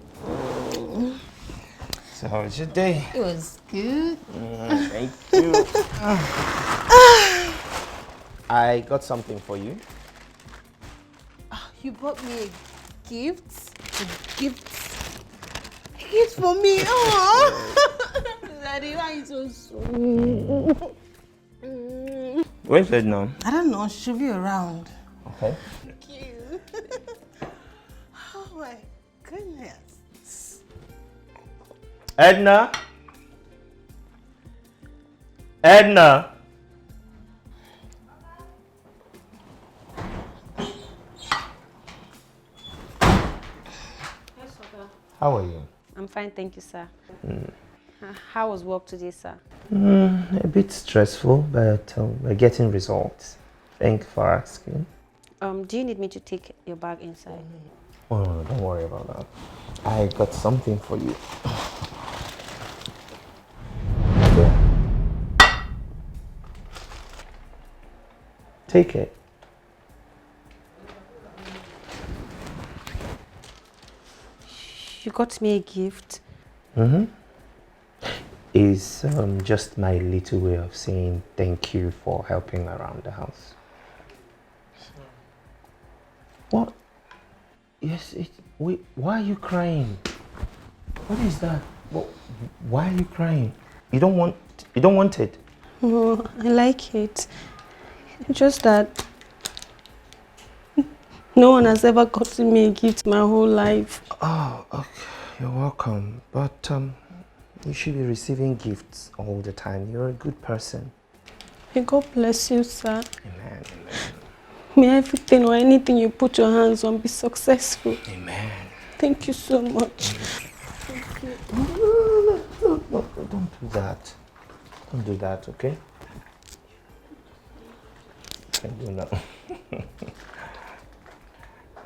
So how was your day? It was good. Thank you. I got something for you. You bought me a gift? A gift? A gift for me? Oh, Daddy, why are you so sweet? Where's Edna? I don't know. She should be around. Okay. Thank you. Oh my goodness. Edna? Edna? How are you? I'm fine, thank you, sir. How was work today, sir? A bit stressful, but we're getting results. Thank you for asking. Do you need me to take your bag inside? Oh, no, don't worry about that. I got something for you. Here. Take it. You got me a gift. Is just my little way of saying thank you for helping around the house. What? Yes, wait, why are you crying? What is that? Why are you crying? You don't want it? No, I like it. Just that no one has ever gotten me a gift my whole life. Oh, okay. You're welcome. But you should be receiving gifts all the time. You're a good person. May God bless you, sir. Amen. May everything or anything you put your hands on be successful. Amen. Thank you so much. No, don't do that. Don't do that, okay? Can't do that.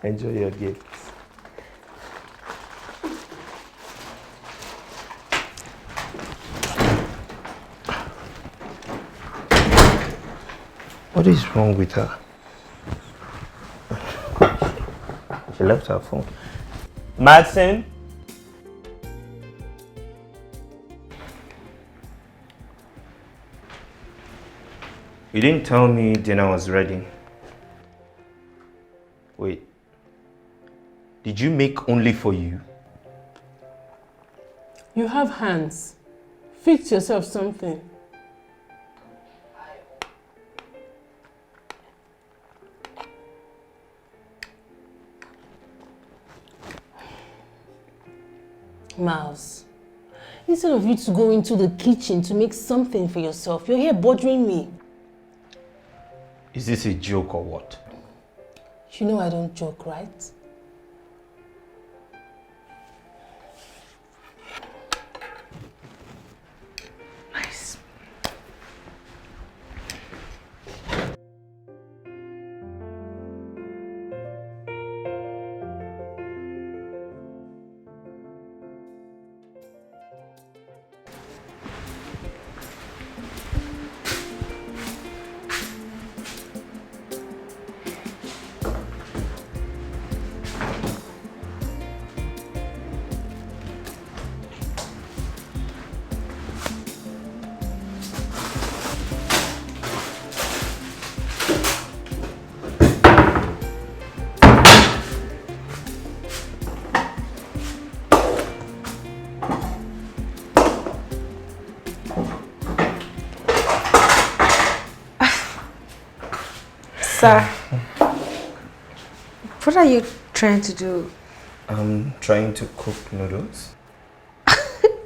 Enjoy your gifts. What is wrong with her? She left her phone. Madsen? You didn't tell me dinner was ready. Wait. Did you make only for you? You have hands. Fix yourself something. Miles, instead of you to go into the kitchen to make something for yourself, you're here bothering me. Is this a joke or what? You know I don't joke, right? Nice. Sir, what are you trying to do? I'm trying to cook noodles.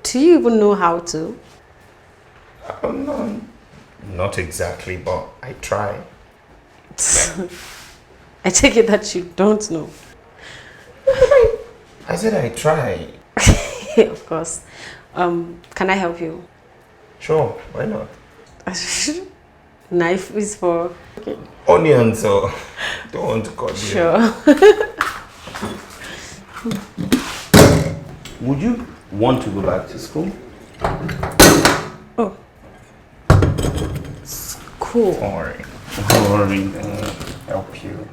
Do you even know how to? No, not exactly, but I try. I take it that you don't know. I said I try. Of course. Can I help you? Sure, why not? Knife is for... Okay. Onions, so don't want to cut you. Sure. Would you want to go back to school? Oh. School. Don't worry. Don't worry, I'll help you.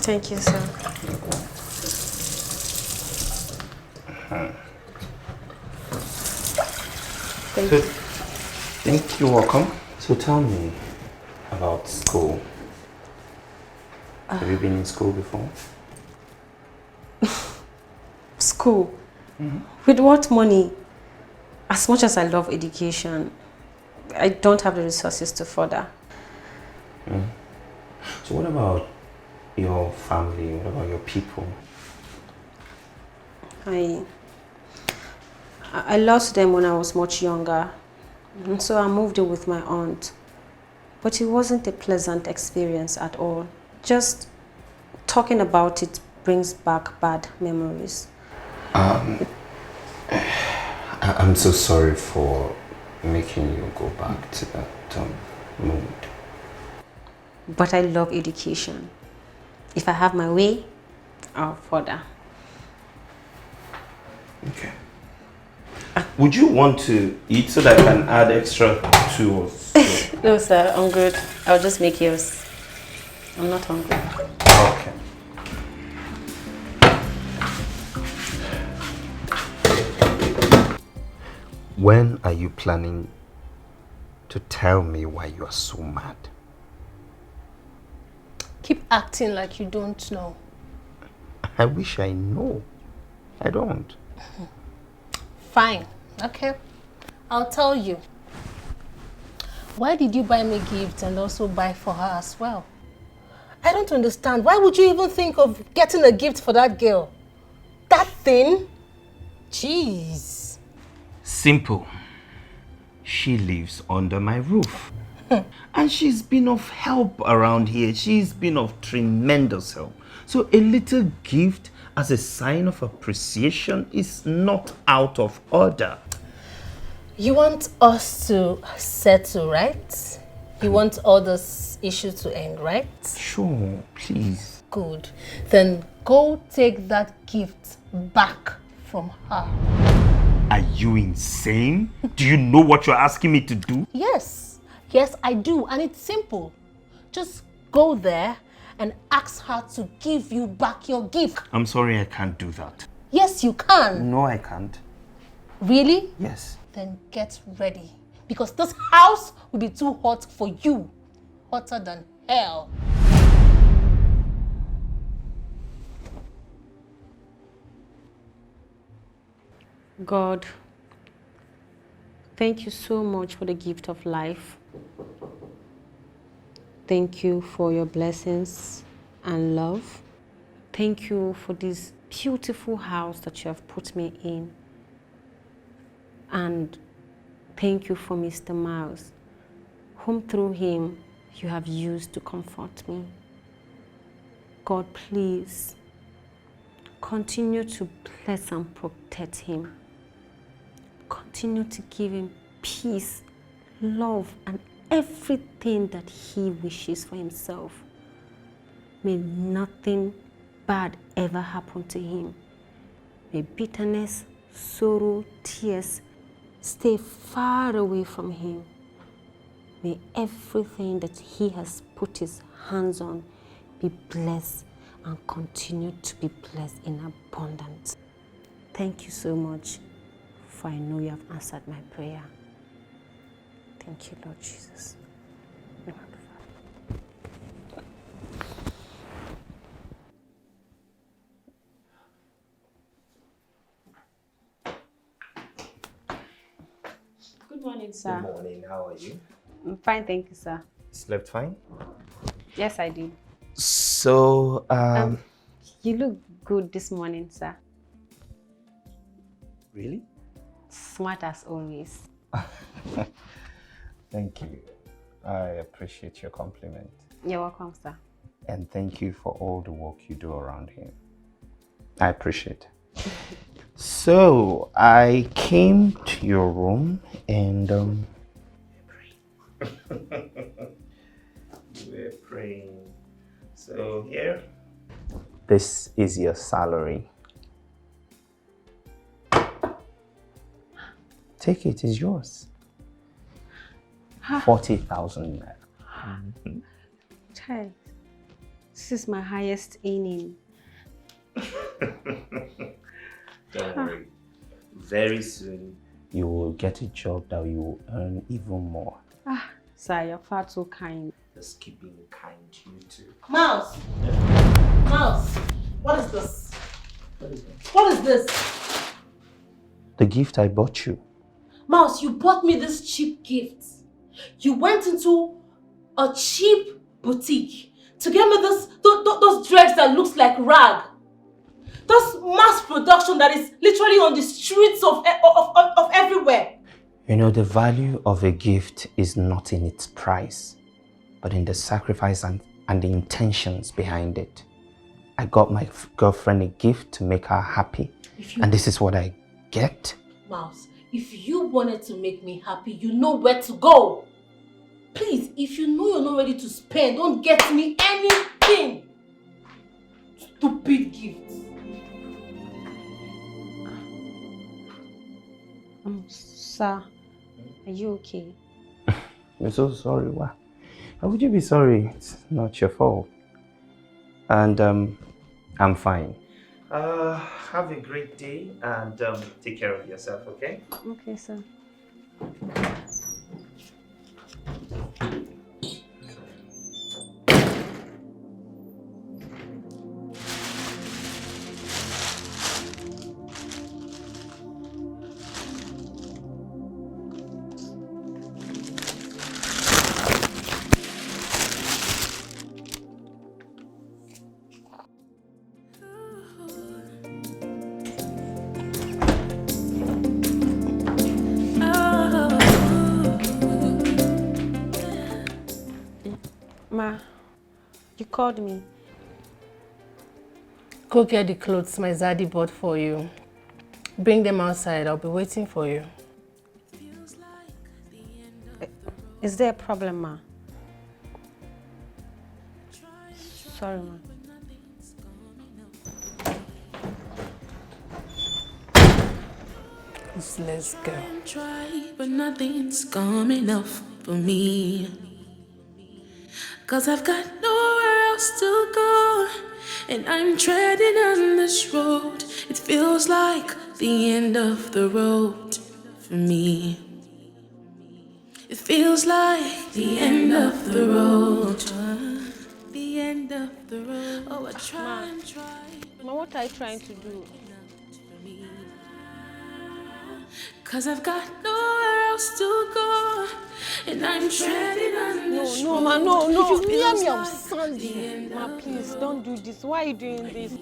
Thank you, sir. Thank you, welcome. So tell me about school. Have you been in school before? School? With what money? As much as I love education, I don't have the resources to further. So what about your family? What about your people? I lost them when I was much younger, and so I moved in with my aunt. But it wasn't a pleasant experience at all. Just talking about it brings back bad memories. I'm so sorry for making you go back to that mood. But I love education. If I have my way, I'll further. Okay. Would you want to eat so that I can add extra to us? No, sir, I'm good. I'll just make yours. I'm not hungry. Okay. When are you planning to tell me why you are so mad? Keep acting like you don't know. I wish I know. I don't. Fine. Okay. I'll tell you. Why did you buy me gifts and also buy for her as well? I don't understand. Why would you even think of getting a gift for that girl? That thing? Jeez. Simple. She lives under my roof. And she's been of help around here. She's been of tremendous help. So a little gift as a sign of appreciation is not out of order. You want us to settle, right? You want all this issue to end, right? Sure, please. Good. Then go take that gift back from her. Are you insane? Do you know what you're asking me to do? Yes. Yes, I do. And it's simple. Just go there and ask her to give you back your gift. I'm sorry, I can't do that. Yes, you can. No, I can't. Really? Yes. Then get ready. Because this house will be too hot for you. Hotter than hell. God, thank you so much for the gift of life. Thank you for your blessings and love. Thank you for this beautiful house that you have put me in. And thank you for Mr. Miles, whom through him you have used to comfort me. God, please continue to bless and protect him. Continue to give him peace, love, and everything that he wishes for himself. May nothing bad ever happen to him. May bitterness, sorrow, tears stay far away from him. May everything that he has put his hands on be blessed and continue to be blessed in abundance. Thank you so much, for I know you have answered my prayer. Thank you, Lord Jesus. Good morning, sir. Good morning, how are you? I'm fine, thank you, sir. Slept fine? Yes, I did. So, You look good this morning, sir. Really? Smart as always. Thank you. I appreciate your compliment. You're welcome, sir. And thank you for all the work you do around here. I appreciate it. So, I came to your room and we're praying. So here, this is your salary. Take it, it's yours. 40,000 naira. Child, this is my highest earning. Don't worry. Very soon, you will get a job that you will earn even more. Sir, you're far too kind. Just keep being kind to you too. Mouse! Mouse! What is this? What is that? What is this? The gift I bought you. Mouse, you bought me this cheap gift. You went into a cheap boutique to get me those dress that looks like rag. This mass production that is literally on the streets of everywhere. You know, the value of a gift is not in its price, but in the sacrifice and the intentions behind it. I got my girlfriend a gift to make her happy, and this is what I get. Mouse, if you wanted to make me happy, you know where to go. Please, if you know you're not ready to spend, don't get me anything. Stupid gifts. Sir, are you okay? I'm so sorry. Why would you be sorry? It's not your fault. And I'm fine. Have a great day and take care of yourself, okay? Okay, sir. Ma, you called me. Go get the clothes my zaddy bought for you. Bring them outside. I'll be waiting for you. Is there a problem, Ma? Sorry, Ma. Let's go. Try, but nothing's come enough for me. 'Cause I've got nowhere else to go, and I'm treading on this road. It feels like the end of the road for me. It feels like the end of the road. The end of the road. Oh, I try and try. Ma, what are you trying to do? 'Cause I've got nowhere else to go, and I'm treading on this No, road. Ma, no. If you near Feels me, I'll like sand the you. end Ma, of please, the don't do this. Why are you doing this?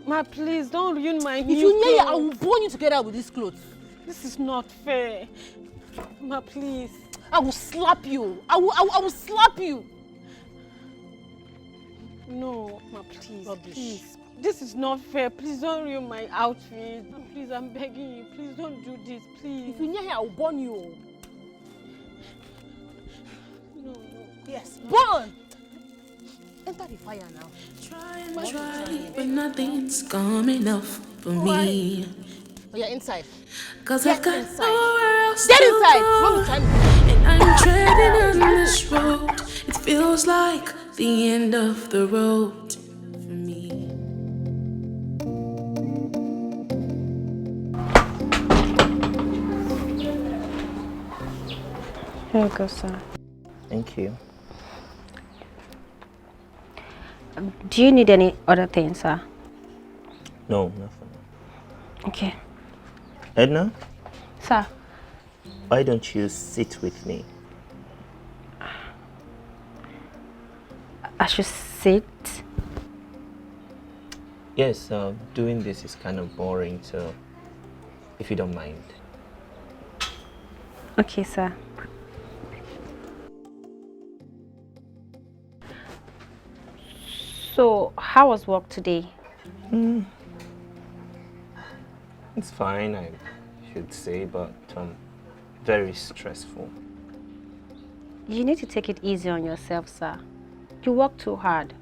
Ma, please, don't ruin my If new you near, I clothes. will burn you together with these clothes. This is not fair. Ma, please. I will slap you. I will slap you. No, Ma, please. Rubbish. Please. This is not fair. Please don't ruin my outfit. Please, I'm begging you. Please don't do this. Please. If you near here, I will burn you. No. Yes, burn. Enter the fire now. Try and try, but nothing's come enough for me. Oh, you're inside. 'Cause Get I've got inside. nowhere else Get to inside. go, Let me tell you. and I'm treading on this road. It feels like the end of the road for me. Here you go, sir. Thank you. Do you need any other things, sir? No, nothing. Okay. Edna, Sir, why don't you sit with me? I should sit. Yes, doing this is kind of boring, so if you don't mind. Okay, sir. So, how was work today? It's fine, I should say, but very stressful. You need to take it easy on yourself, sir. You work too hard.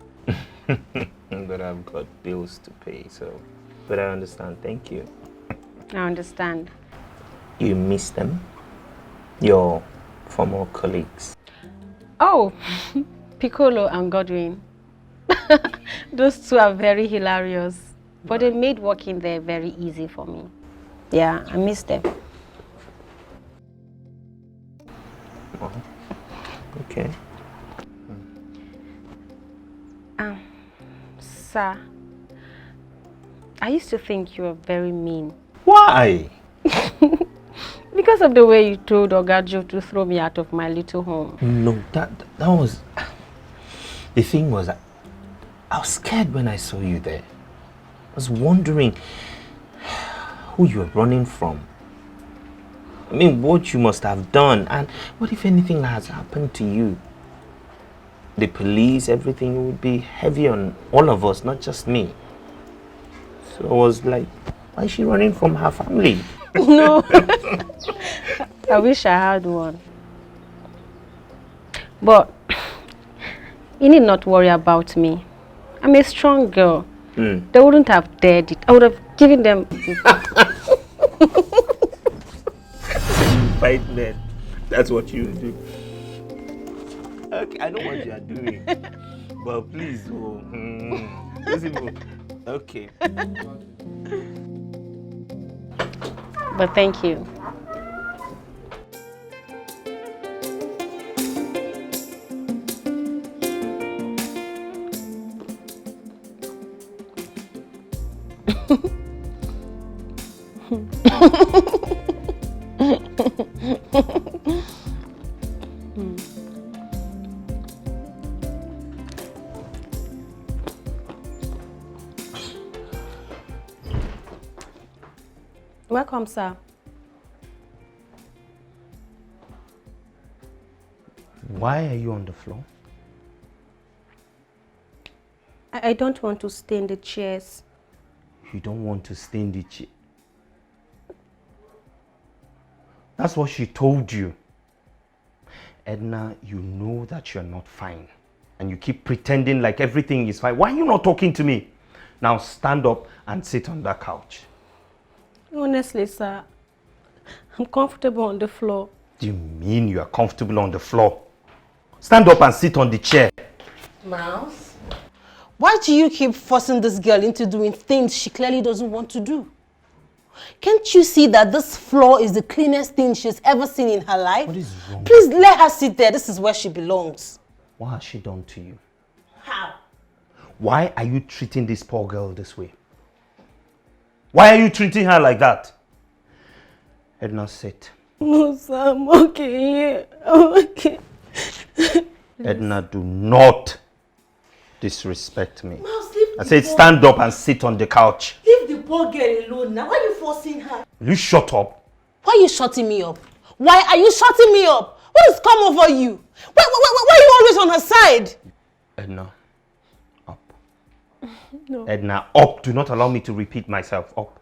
But I've got bills to pay, so. But I understand. Thank you. I understand. You miss them? Your former colleagues? Oh, Piccolo and Godwin. Those two are very hilarious. But they made working there very easy for me. Yeah, I miss them. Oh, okay. Sir, I used to think you were very mean. Why? Because of the way you told Ogajo to throw me out of my little home. No, that was... The thing was, I was scared when I saw you there. I was wondering who you were running from. I mean, what you must have done, and what if anything has happened to you? The police, everything would be heavy on all of us, not just me. So I was like, why is she running from her family? No. I wish I had one. But you need not worry about me. I'm a strong girl. They wouldn't have dared it. I would have given them... Fight men. That's what you do. Okay, I know what you are doing. But please, listen, okay. But thank you. Welcome, sir. Why are you on the floor? I don't want to stay in the chairs. You don't want to stay in the chair. That's what she told you. Edna, you know that you're not fine. And you keep pretending like everything is fine. Why are you not talking to me? Now stand up and sit on that couch. Honestly, sir, I'm comfortable on the floor. Do you mean you are comfortable on the floor? Stand up and sit on the chair. Mouse, why do you keep forcing this girl into doing things she clearly doesn't want to do? Can't you see that this floor is the cleanest thing she's ever seen in her life? What is wrong? Please let her sit there. This is where she belongs. What has she done to you? How? Why are you treating this poor girl this way? Why are you treating her like that? Edna, sit. No, sir, I'm okay. I'm okay. Edna, do not disrespect me. Mouse, leave I said stand up and sit on the couch. Leave the poor girl alone now. Why are you forcing her? Will you shut up? Why are you shutting me up? Why are you shutting me up? What has come over you? Why are you always on her side? Edna, up. No. Edna, up. Do not allow me to repeat myself. Up.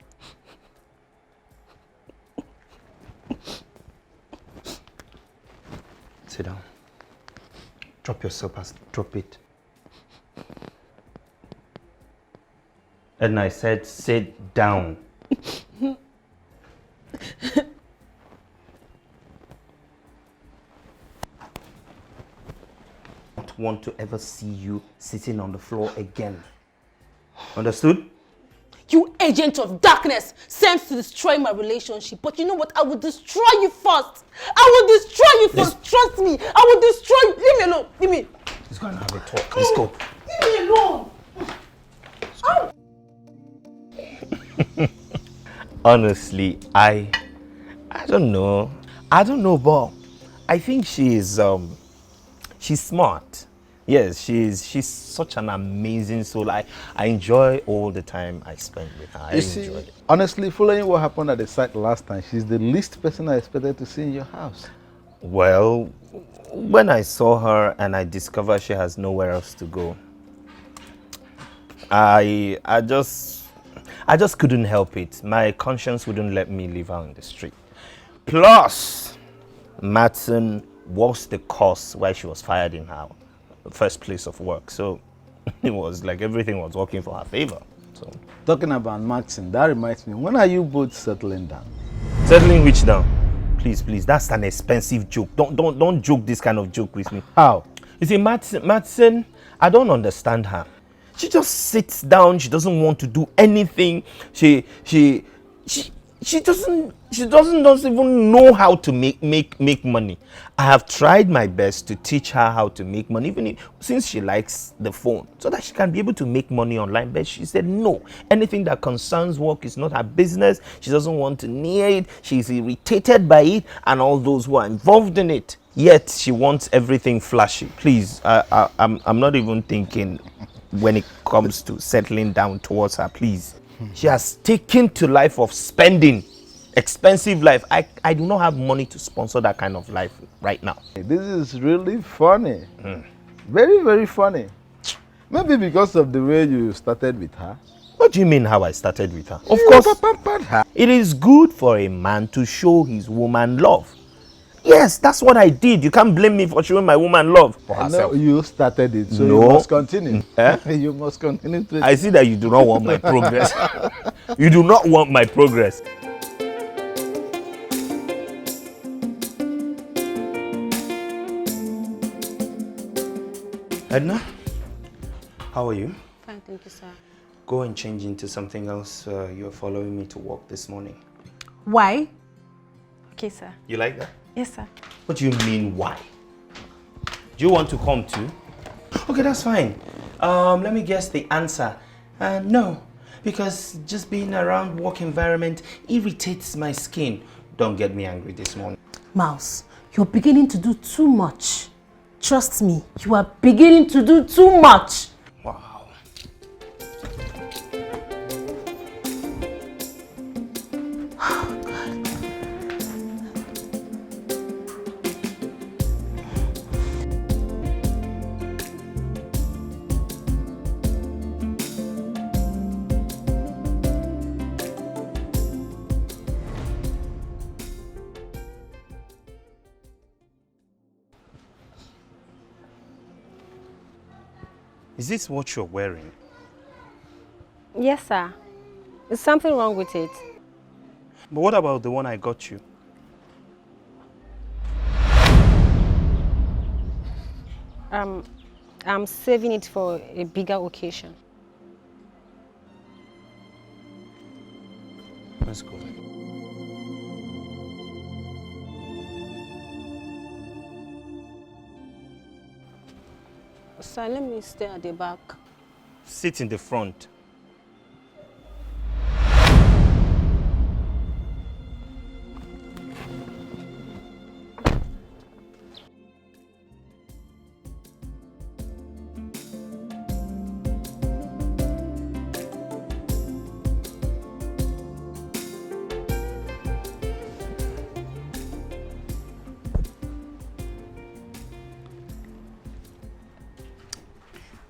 Sit down. Drop your slippers. Drop it. Edna, I said sit down. I don't want to ever see you sitting on the floor again. Understood? You agent of darkness sent to destroy my relationship. But you know what? I will destroy you first. I will destroy you first. Trust me. I will destroy you. Leave me alone. Leave me. Let's go and have a talk. Let's go. Leave me alone. Honestly, I don't know. I don't know, but I think she's smart. Yes, she's such an amazing soul. I enjoy all the time I spend with her. I enjoy it. Honestly, following what happened at the site last time, she's the least person I expected to see in your house. Well, when I saw her and I discovered she has nowhere else to go, I just couldn't help it. My conscience wouldn't let me leave her on the street. Plus, Madsen was the cause why she was fired in her first place of work. So it was like everything was working for her favor. So Talking about Maxine, that reminds me, when are you both settling down? settling which down? Please, that's an expensive joke. Don't joke this kind of joke with me. How? You see, Madsen, I don't understand her. She just sits down. She doesn't want to do anything. She doesn't even know how to make money. I have tried my best to teach her how to make money, since she likes the phone, so that she can be able to make money online. But she said no. Anything that concerns work is not her business. She doesn't want to near it. She's irritated by it and all those who are involved in it. Yet she wants everything flashy. Please, I'm not even thinking when it comes to settling down towards her. Please. She has taken to life of spending, expensive life. I do not have money to sponsor that kind of life right now. This is really funny. Very, very funny. Maybe because of the way you started with her. What do you mean how I started with her? Of course, pampered her. It is good for a man to show his woman love. Yes, that's what I did. You can't blame me for showing my woman love for herself. No, you started it, so No. you must continue. Eh? You must continue to I see that you do not want my progress. You do not want my progress. Edna, how are you? Fine, thank you, sir. Go and change into something else. You're following me to work this morning. Why? Okay, sir. You like that? Yes, sir. What do you mean, why? Do you want to come too? Okay, that's fine. Let me guess the answer. No, because just being around work environment irritates my skin. Don't get me angry this morning. Mouse, you're beginning to do too much. Trust me, you are beginning to do too much. Wow. Is this what you're wearing? Yes, sir. Is something wrong with it? But what about the one I got you? I'm saving it for a bigger occasion. Let's go. Sir, let me stay at the back. Sit in the front.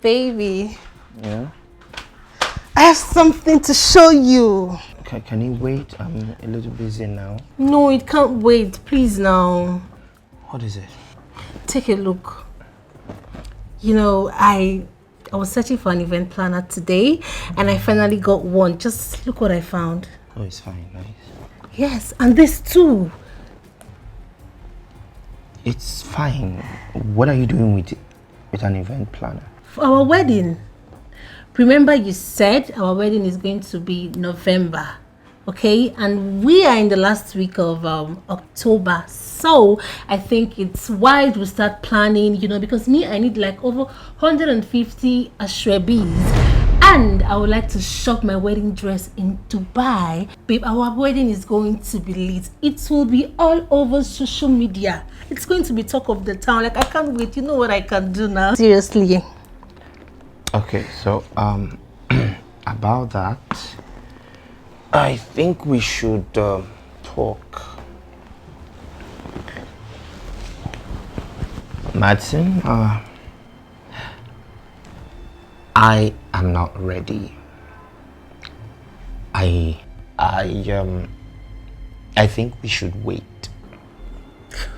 Baby, Yeah? I have something to show you. Can you wait? I'm a little busy now. No, it can't wait. Please now. What is it? Take a look. You know, I was searching for an event planner today and I finally got one. Just look what I found. Oh, it's fine. Nice. Yes, and this too. It's fine. What are you doing with an event planner? For our wedding. Remember you said our wedding is going to be November, okay? And we are in the last week of October. So I think it's wise we start planning, you know, because I need like over 150 ashwebis. And I would like to shop my wedding dress in Dubai. Babe, our wedding is going to be lit. It will be all over social media. It's going to be talk of the town. Like, I can't wait. You know what I can do now? Seriously. Okay, so about that, I think we should talk. Madsen, I am not ready. I think we should wait.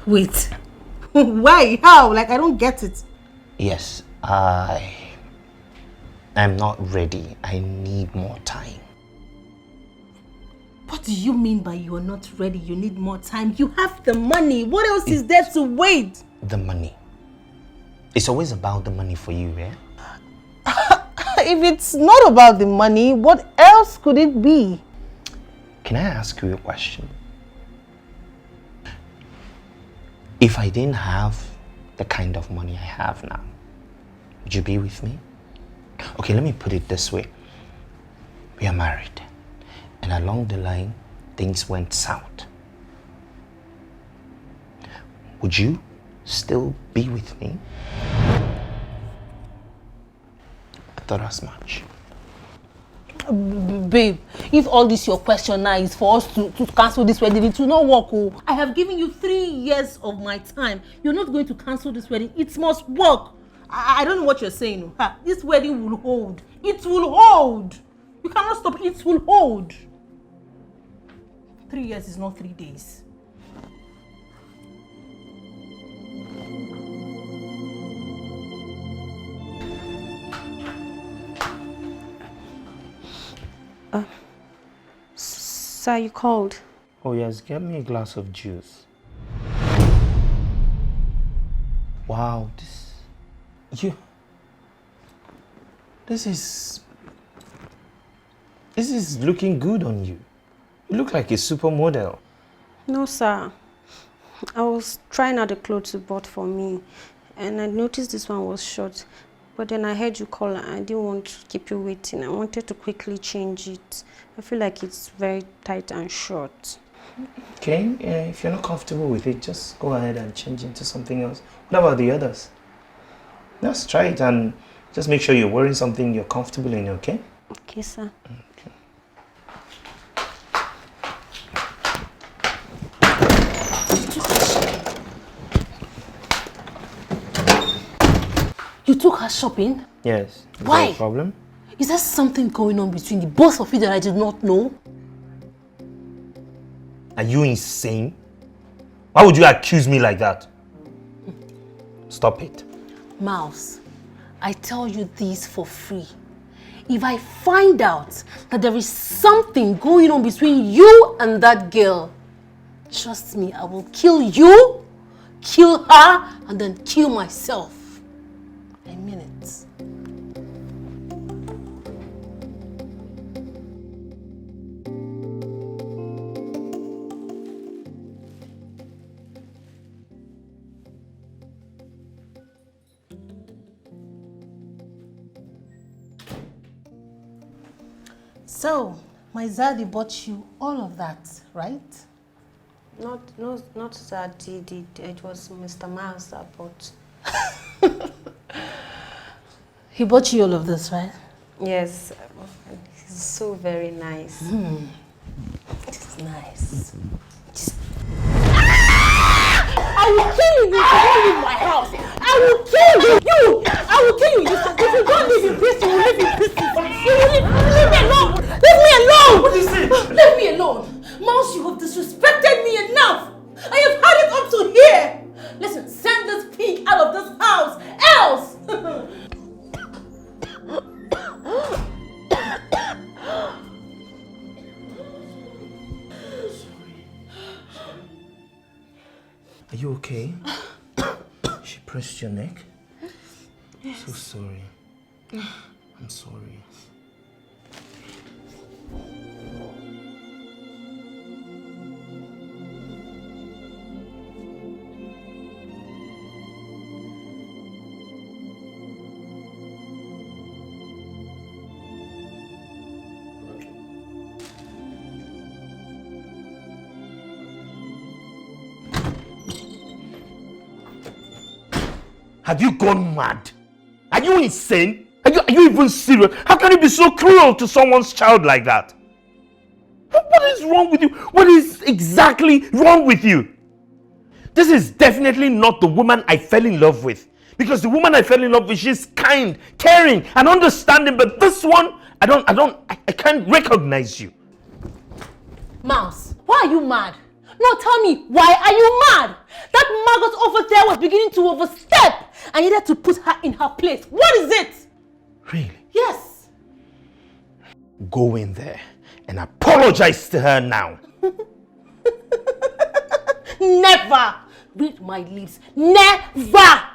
Wait. Why? How? Like, I don't get it. Yes, I'm not ready. I need more time. What do you mean by you're not ready? You need more time. You have the money. What else is there to wait? The money. It's always about the money for you, eh? If it's not about the money, what else could it be? Can I ask you a question? If I didn't have the kind of money I have now, would you be with me? Okay, let me put it this way. We are married, and along the line, things went south. Would you still be with me? I thought as much. Babe, if all this your question now is for us to cancel this wedding, it will not work. Oh. I have given you 3 years of my time. You're not going to cancel this wedding. It must work. I don't know what you're saying. Ha, this wedding will hold. It will hold. You cannot stop. It will hold. 3 years is not 3 days. Sir, you called. Oh yes, get me a glass of juice. Wow, this is looking good on you. You look like a supermodel. No, sir. I was trying out the clothes you bought for me, and I noticed this one was short. But then I heard you call and I didn't want to keep you waiting. I wanted to quickly change it. I feel like it's very tight and short. Okay, if you're not comfortable with it, just go ahead and change into something else. What about the others? Let's try it and just make sure you're wearing something you're comfortable in, okay? Okay, sir. Okay. You took her shopping? Yes. Is Why? there a problem? Is there something going on between the both of you that I did not know? Are you insane? Why would you accuse me like that? Stop it. Mouse, I tell you this for free. If I find out that there is something going on between you and that girl, trust me, I will kill you, kill her, and then kill myself. I mean it. So, my zaddy bought you all of that, right? Not that he did. It was Mr. Miles that bought. He bought you all of this, right? Yes. He's so very nice. It's nice. I will kill you if you don't leave my house. I will kill you. I will kill you. If you don't leave in peace, you will live in peace. You will leave me alone. Leave me alone. What is it? Leave me alone. Mouse, you have disrespected me enough. I have had it up to here. Listen, send this pig out of this house. Else. Are you okay? She pressed your neck? Yes. So sorry. I'm sorry. Have you gone mad? Are you insane? Are you even serious? How can you be so cruel to someone's child like that? What is wrong with you? What is exactly wrong with you? This is definitely not the woman I fell in love with. Because the woman I fell in love with, she's kind, caring, and understanding. But this one, I can't recognize you. Mouse, why are you mad? No, tell me, why are you mad? That maggot over there was beginning to overstep. I needed to put her in her place. What is it? Really? Yes. Go in there and apologize to her now. Never. Read my lips. Never.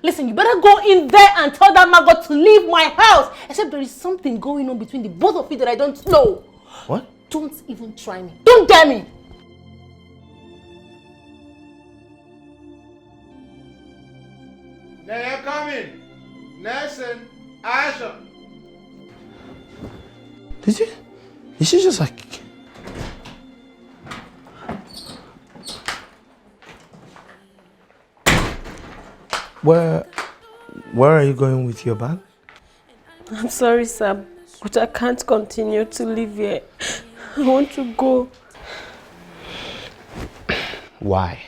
Listen, you better go in there and tell that maggot to leave my house. Except there is something going on between the both of you that I don't know. What? Don't even try me. Don't dare me. They're coming. Nelson, action. Did she just like... Where are you going with your bag? I'm sorry, sir, but I can't continue to live here. I want to go. Why?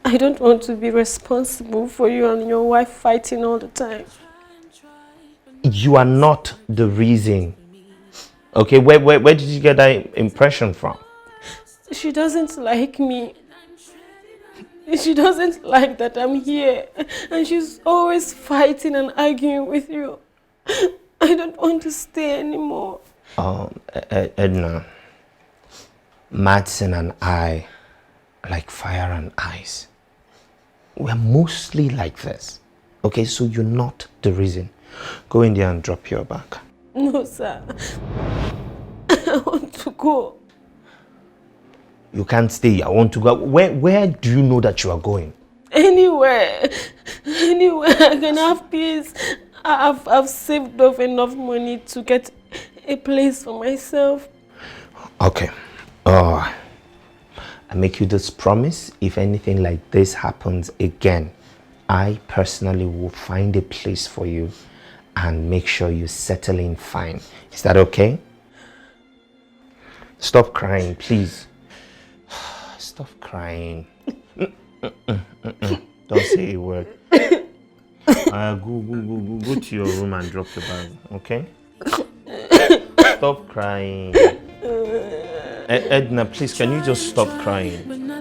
I don't want to be responsible for you and your wife fighting all the time. You are not the reason. Okay, where did you get that impression from? She doesn't like me. She doesn't like that I'm here. And she's always fighting and arguing with you. I don't want to stay anymore. Edna, Madsen and I are like fire and ice. We're mostly like this. Okay, so you're not the reason. Go in there and drop your bag. No, sir. I want to go. You can't stay. I want to go. Where do you know that you are going? Anywhere. Anywhere I can have peace. I've saved up enough money to get a place for myself. Okay. I make you this promise. If anything like this happens again, I personally will find a place for you and make sure you settle in fine. Is that okay? Stop crying, please. Stop crying. Don't say a word. Go to your room and drop the bag, okay? Stop crying. Edna, please, can you just stop crying?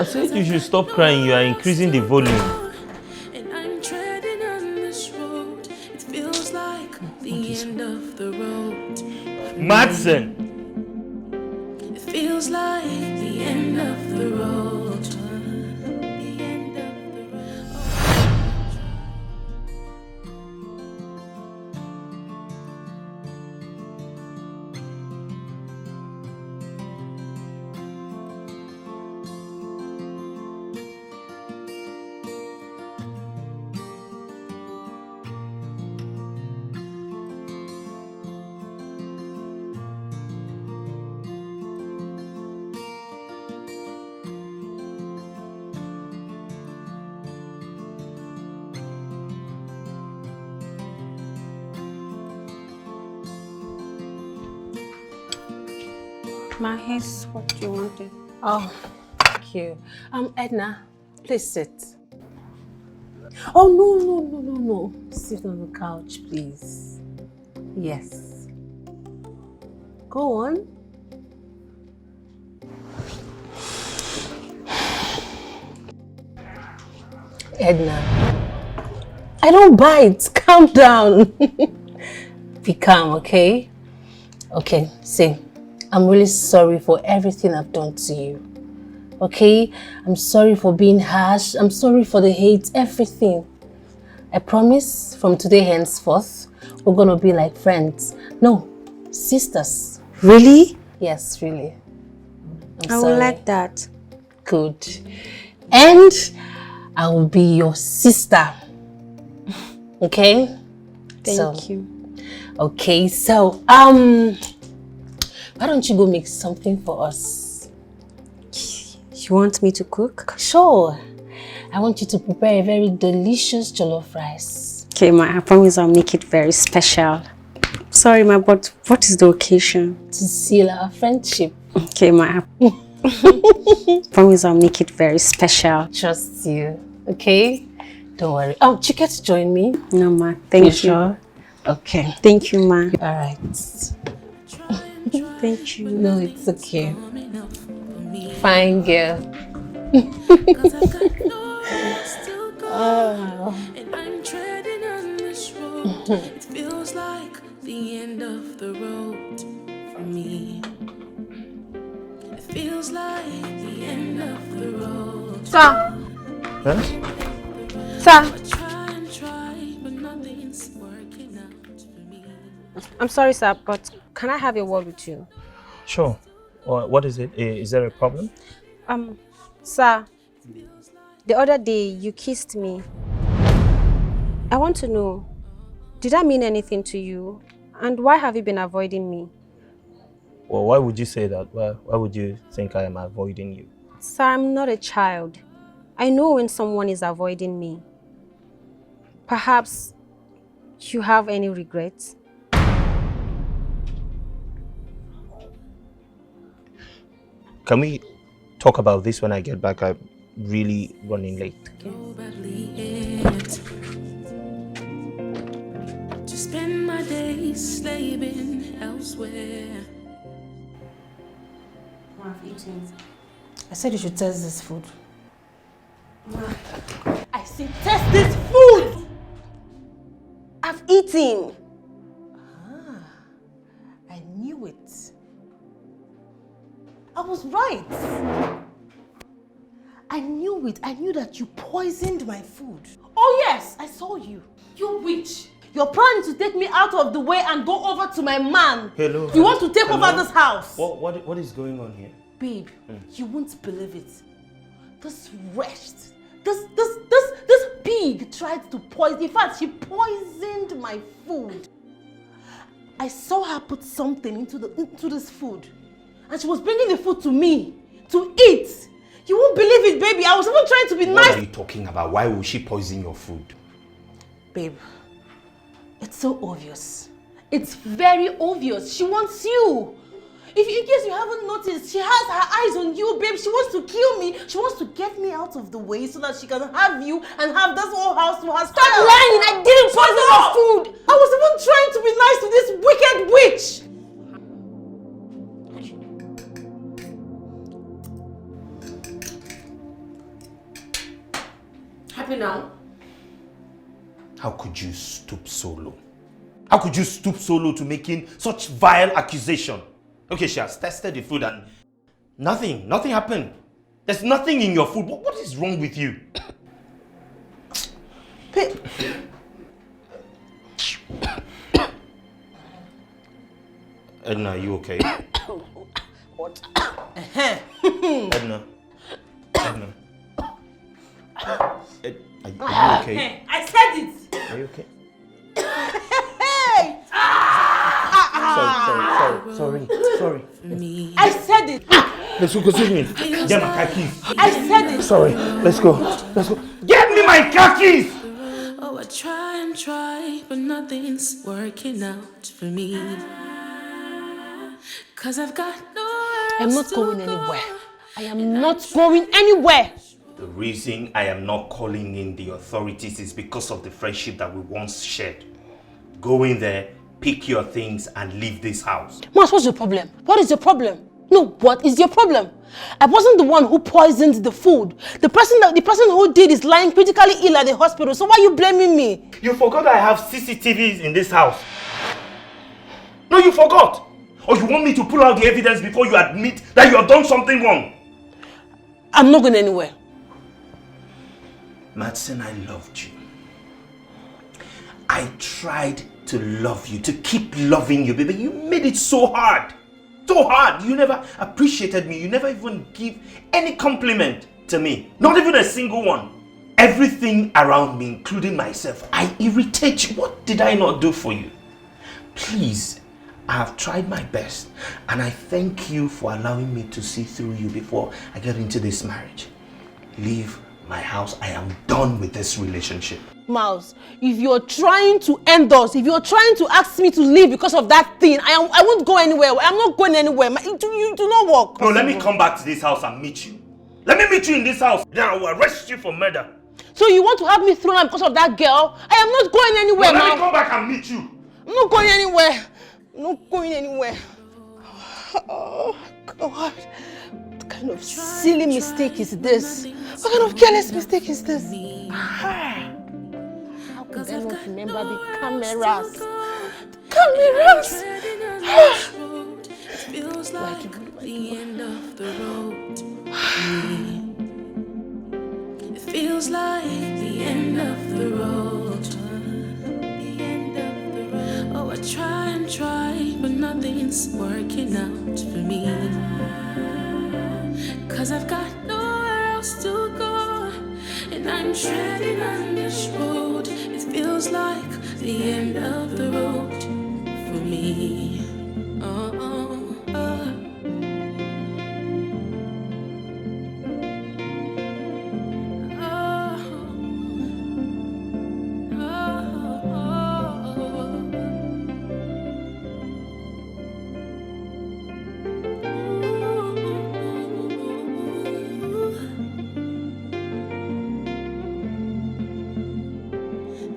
I said you should stop crying. You are increasing the volume. And I'm treading on this road. It feels like the end of the road. Madsen! It feels like the end of the road. The end of the road. My hair's what you wanted. Oh, thank you. Edna, please sit. Oh, no. Sit on the couch, please. Yes. Go on. Edna, I don't bite. Calm down. Be calm, okay? Okay, see. I'm really sorry for everything I've done to you. Okay? I'm sorry for being harsh. I'm sorry for the hate, everything. I promise from today henceforth, we're gonna be like friends. No, sisters. Really? Yes, really. I'm I sorry. would like that. Good. And I will be your sister. Okay? Thank you. Okay, so, why don't you go make something for us? You want me to cook? Sure. I want you to prepare a very delicious jollof rice. Okay, I promise I'll make it very special. Sorry, but what is the occasion? To seal our friendship. Okay, Promise I'll make it very special. Trust you, okay? Don't worry. Oh, Chike, join me. No, ma. Thank you. Sure? Okay. Thank you, ma. All right. Thank you. No, it's okay. Fine girl. And I'm treading on this road. It feels like the end of the road for me. It feels like the end of the road. Sir. Huh? Sir. Try and try, but nothing's working out for me. I'm sorry, sir, but can I have a word with you? Sure. What is it? Is there a problem? Sir, the other day you kissed me. I want to know, did I mean anything to you? And why have you been avoiding me? Well, why would you say that? Why would you think I am avoiding you? Sir, I'm not a child. I know when someone is avoiding me. Perhaps you have any regrets? Can we talk about this when I get back? I'm really running late. Probably it. To spend my days slaving elsewhere. I've eaten. I said you should test this food. I said test this food! I've eaten. I knew it. I was right. I knew it. I knew that you poisoned my food. Oh yes, I saw you. You witch. You're planning to take me out of the way and go over to my man. Hello. You want to take over this house. What is going on here? Babe, you won't believe it. This wretch, this pig tried to poison. In fact, she poisoned my food. I saw her put something into this food, and she was bringing the food to me to eat. You won't believe it, baby. I was even trying to be nice. What are you talking about? Why will she poison your food? Babe, it's so obvious. It's very obvious. She wants you. If in case you haven't noticed, she has her eyes on you, babe. She wants to kill me. She wants to get me out of the way so that she can have you and have this whole house to herself. Stop lying! I didn't poison your food! I was even trying to be nice to this wicked witch. Happy now? How could you stoop so low? How could you stoop so low to making such vile accusation? Okay, she has tested the food and nothing happened. There's nothing in your food. What is wrong with you? Edna, are you okay? What? Edna. Are you okay? I said it. Are you okay? Hey! Sorry. I said it. Let's go, excuse me. Get my car keys. I said it. Sorry, let's go. Get me my car keys! Oh, I try, but nothing's working out for me. 'Cause I've got nowhere I'm else not to going go. anywhere. I am not going anywhere. The reason I am not calling in the authorities is because of the friendship that we once shared. Go in there, pick your things, and leave this house. Mas, what's your problem? What is your problem? No, what is your problem? I wasn't the one who poisoned the food. The person who did is lying critically ill at the hospital. So why are you blaming me? You forgot I have CCTVs in this house. No, you forgot. Or you want me to pull out the evidence before you admit that you have done something wrong? I'm not going anywhere. Madsen, I loved you. I tried to love you, to keep loving you, baby. You made it so hard. So hard. You never appreciated me. You never even give any compliment to me. Not even a single one. Everything around me, including myself, I irritate you. What did I not do for you? Please, I have tried my best. And I thank you for allowing me to see through you before I get into this marriage. Leave my house. I am done with this relationship. Miles, if you're trying to end us, if you're trying to ask me to leave because of that thing, I won't go anywhere. I'm not going anywhere. You do not work. No, let me come back to this house and meet you. Let me meet you in this house. Then I will arrest you for murder. So you want to have me thrown out because of that girl? I am not going anywhere, no, Miles. let me come back and meet you. I'm not going anywhere. I'm not going anywhere. Oh, God. What kind of silly mistake is this? What kind of careless mistake is this? How could I not remember the cameras? Cameras! Feels like the end of the road. It feels like the end of the road. The end of the road. Oh, I try and try, but nothing's working out for me. 'Cause I've got nowhere else to go, and I'm treading on this road. It feels like the end of the road for me. Oh, oh, oh.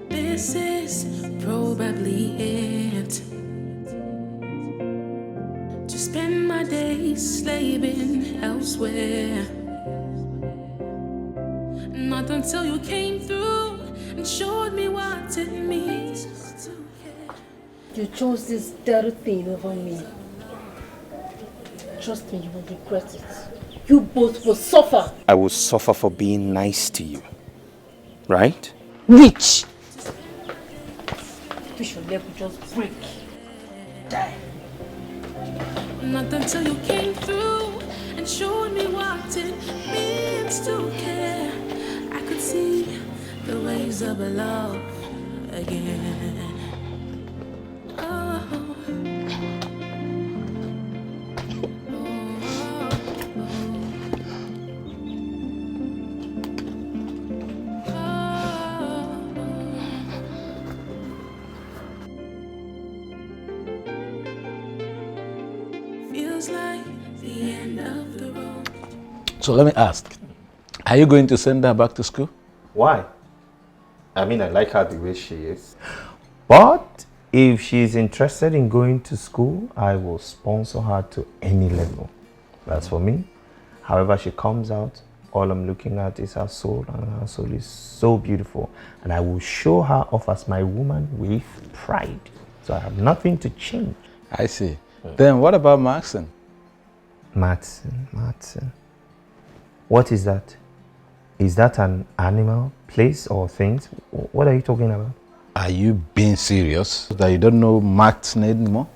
This is probably it. To spend my days slaving elsewhere. Not until you came through and showed me what it means to care. You chose this dirty thing over me. Trust me, you will regret it. You both will suffer. I will suffer for being nice to you. Right? Witch! Wish your leg would just break. Die. Not until you came through and showed me what it means to care. I could see the waves of love again. Oh. Feels like the end of the road. So let me ask, are you going to send her back to school? Why? I mean, I like her the way she is. But if she's interested in going to school, I will sponsor her to any level. That's for me. However she comes out, all I'm looking at is her soul, and her soul is so beautiful. And I will show her off as my woman with pride. So I have nothing to change. I see. Then what about Maxon? Matson. What is that? Is that an animal, place, or things? What are you talking about? Are you being serious? That you don't know Maxon anymore?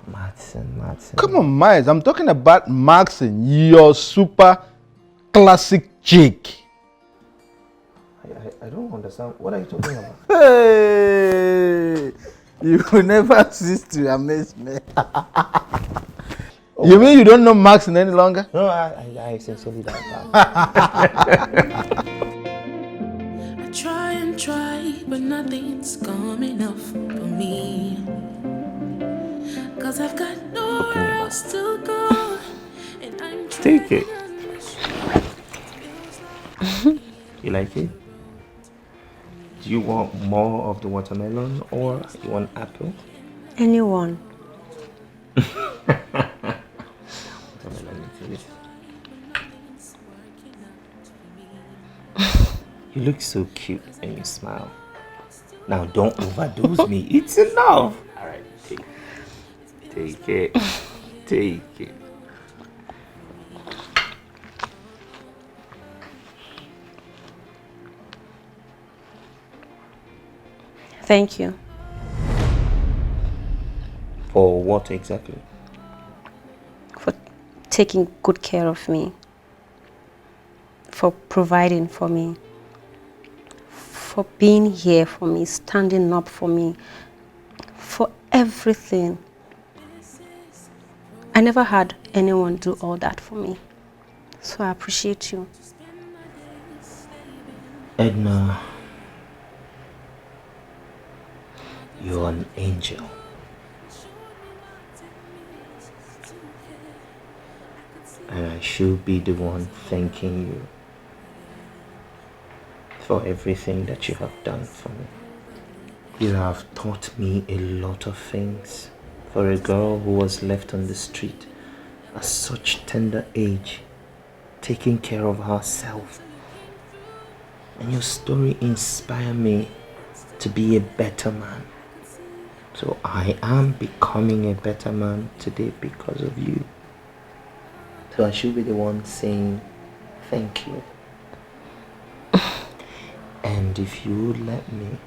Matson. Come on, Miles. I'm talking about Maxon, your super classic chick. I don't understand. What are you talking about? Hey! You will never cease to amaze me. You mean you don't know Maxon any longer? No, I sincerely don't. I try and try, but nothing's coming up for me. 'Cause I've got nowhere else to go, and I'm Take it. treading on this road. You like it? Do you want more of the watermelon or you want apple? Anyone. You look so cute when you smile. Now don't overdose me. It's enough. All right, take it. Take it. Thank you. For what exactly? For taking good care of me. For providing for me. For being here for me, standing up for me. For everything. I never had anyone do all that for me. So I appreciate you. Edna, you're an angel. And I should be the one thanking you for everything that you have done for me. You have taught me a lot of things. For a girl who was left on the street at such tender age, taking care of herself. And your story inspired me to be a better man. So I am becoming a better man today because of you. So I should be the one saying thank you. And if you would let me,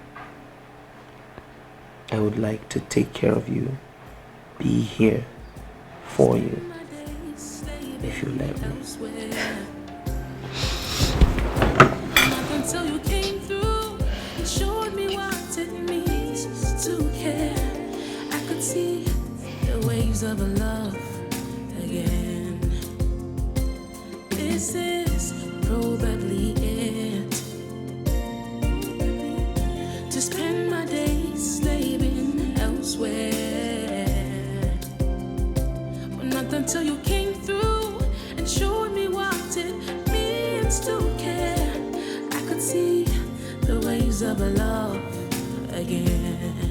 I would like to take care of you, be here for you, if you let me. Until you came through and showed me what it means to care, I could see the waves of a love again. This is probably it. To spend my days slaving elsewhere. But not until you came through and showed me what it means to care, I could see the waves of a love again.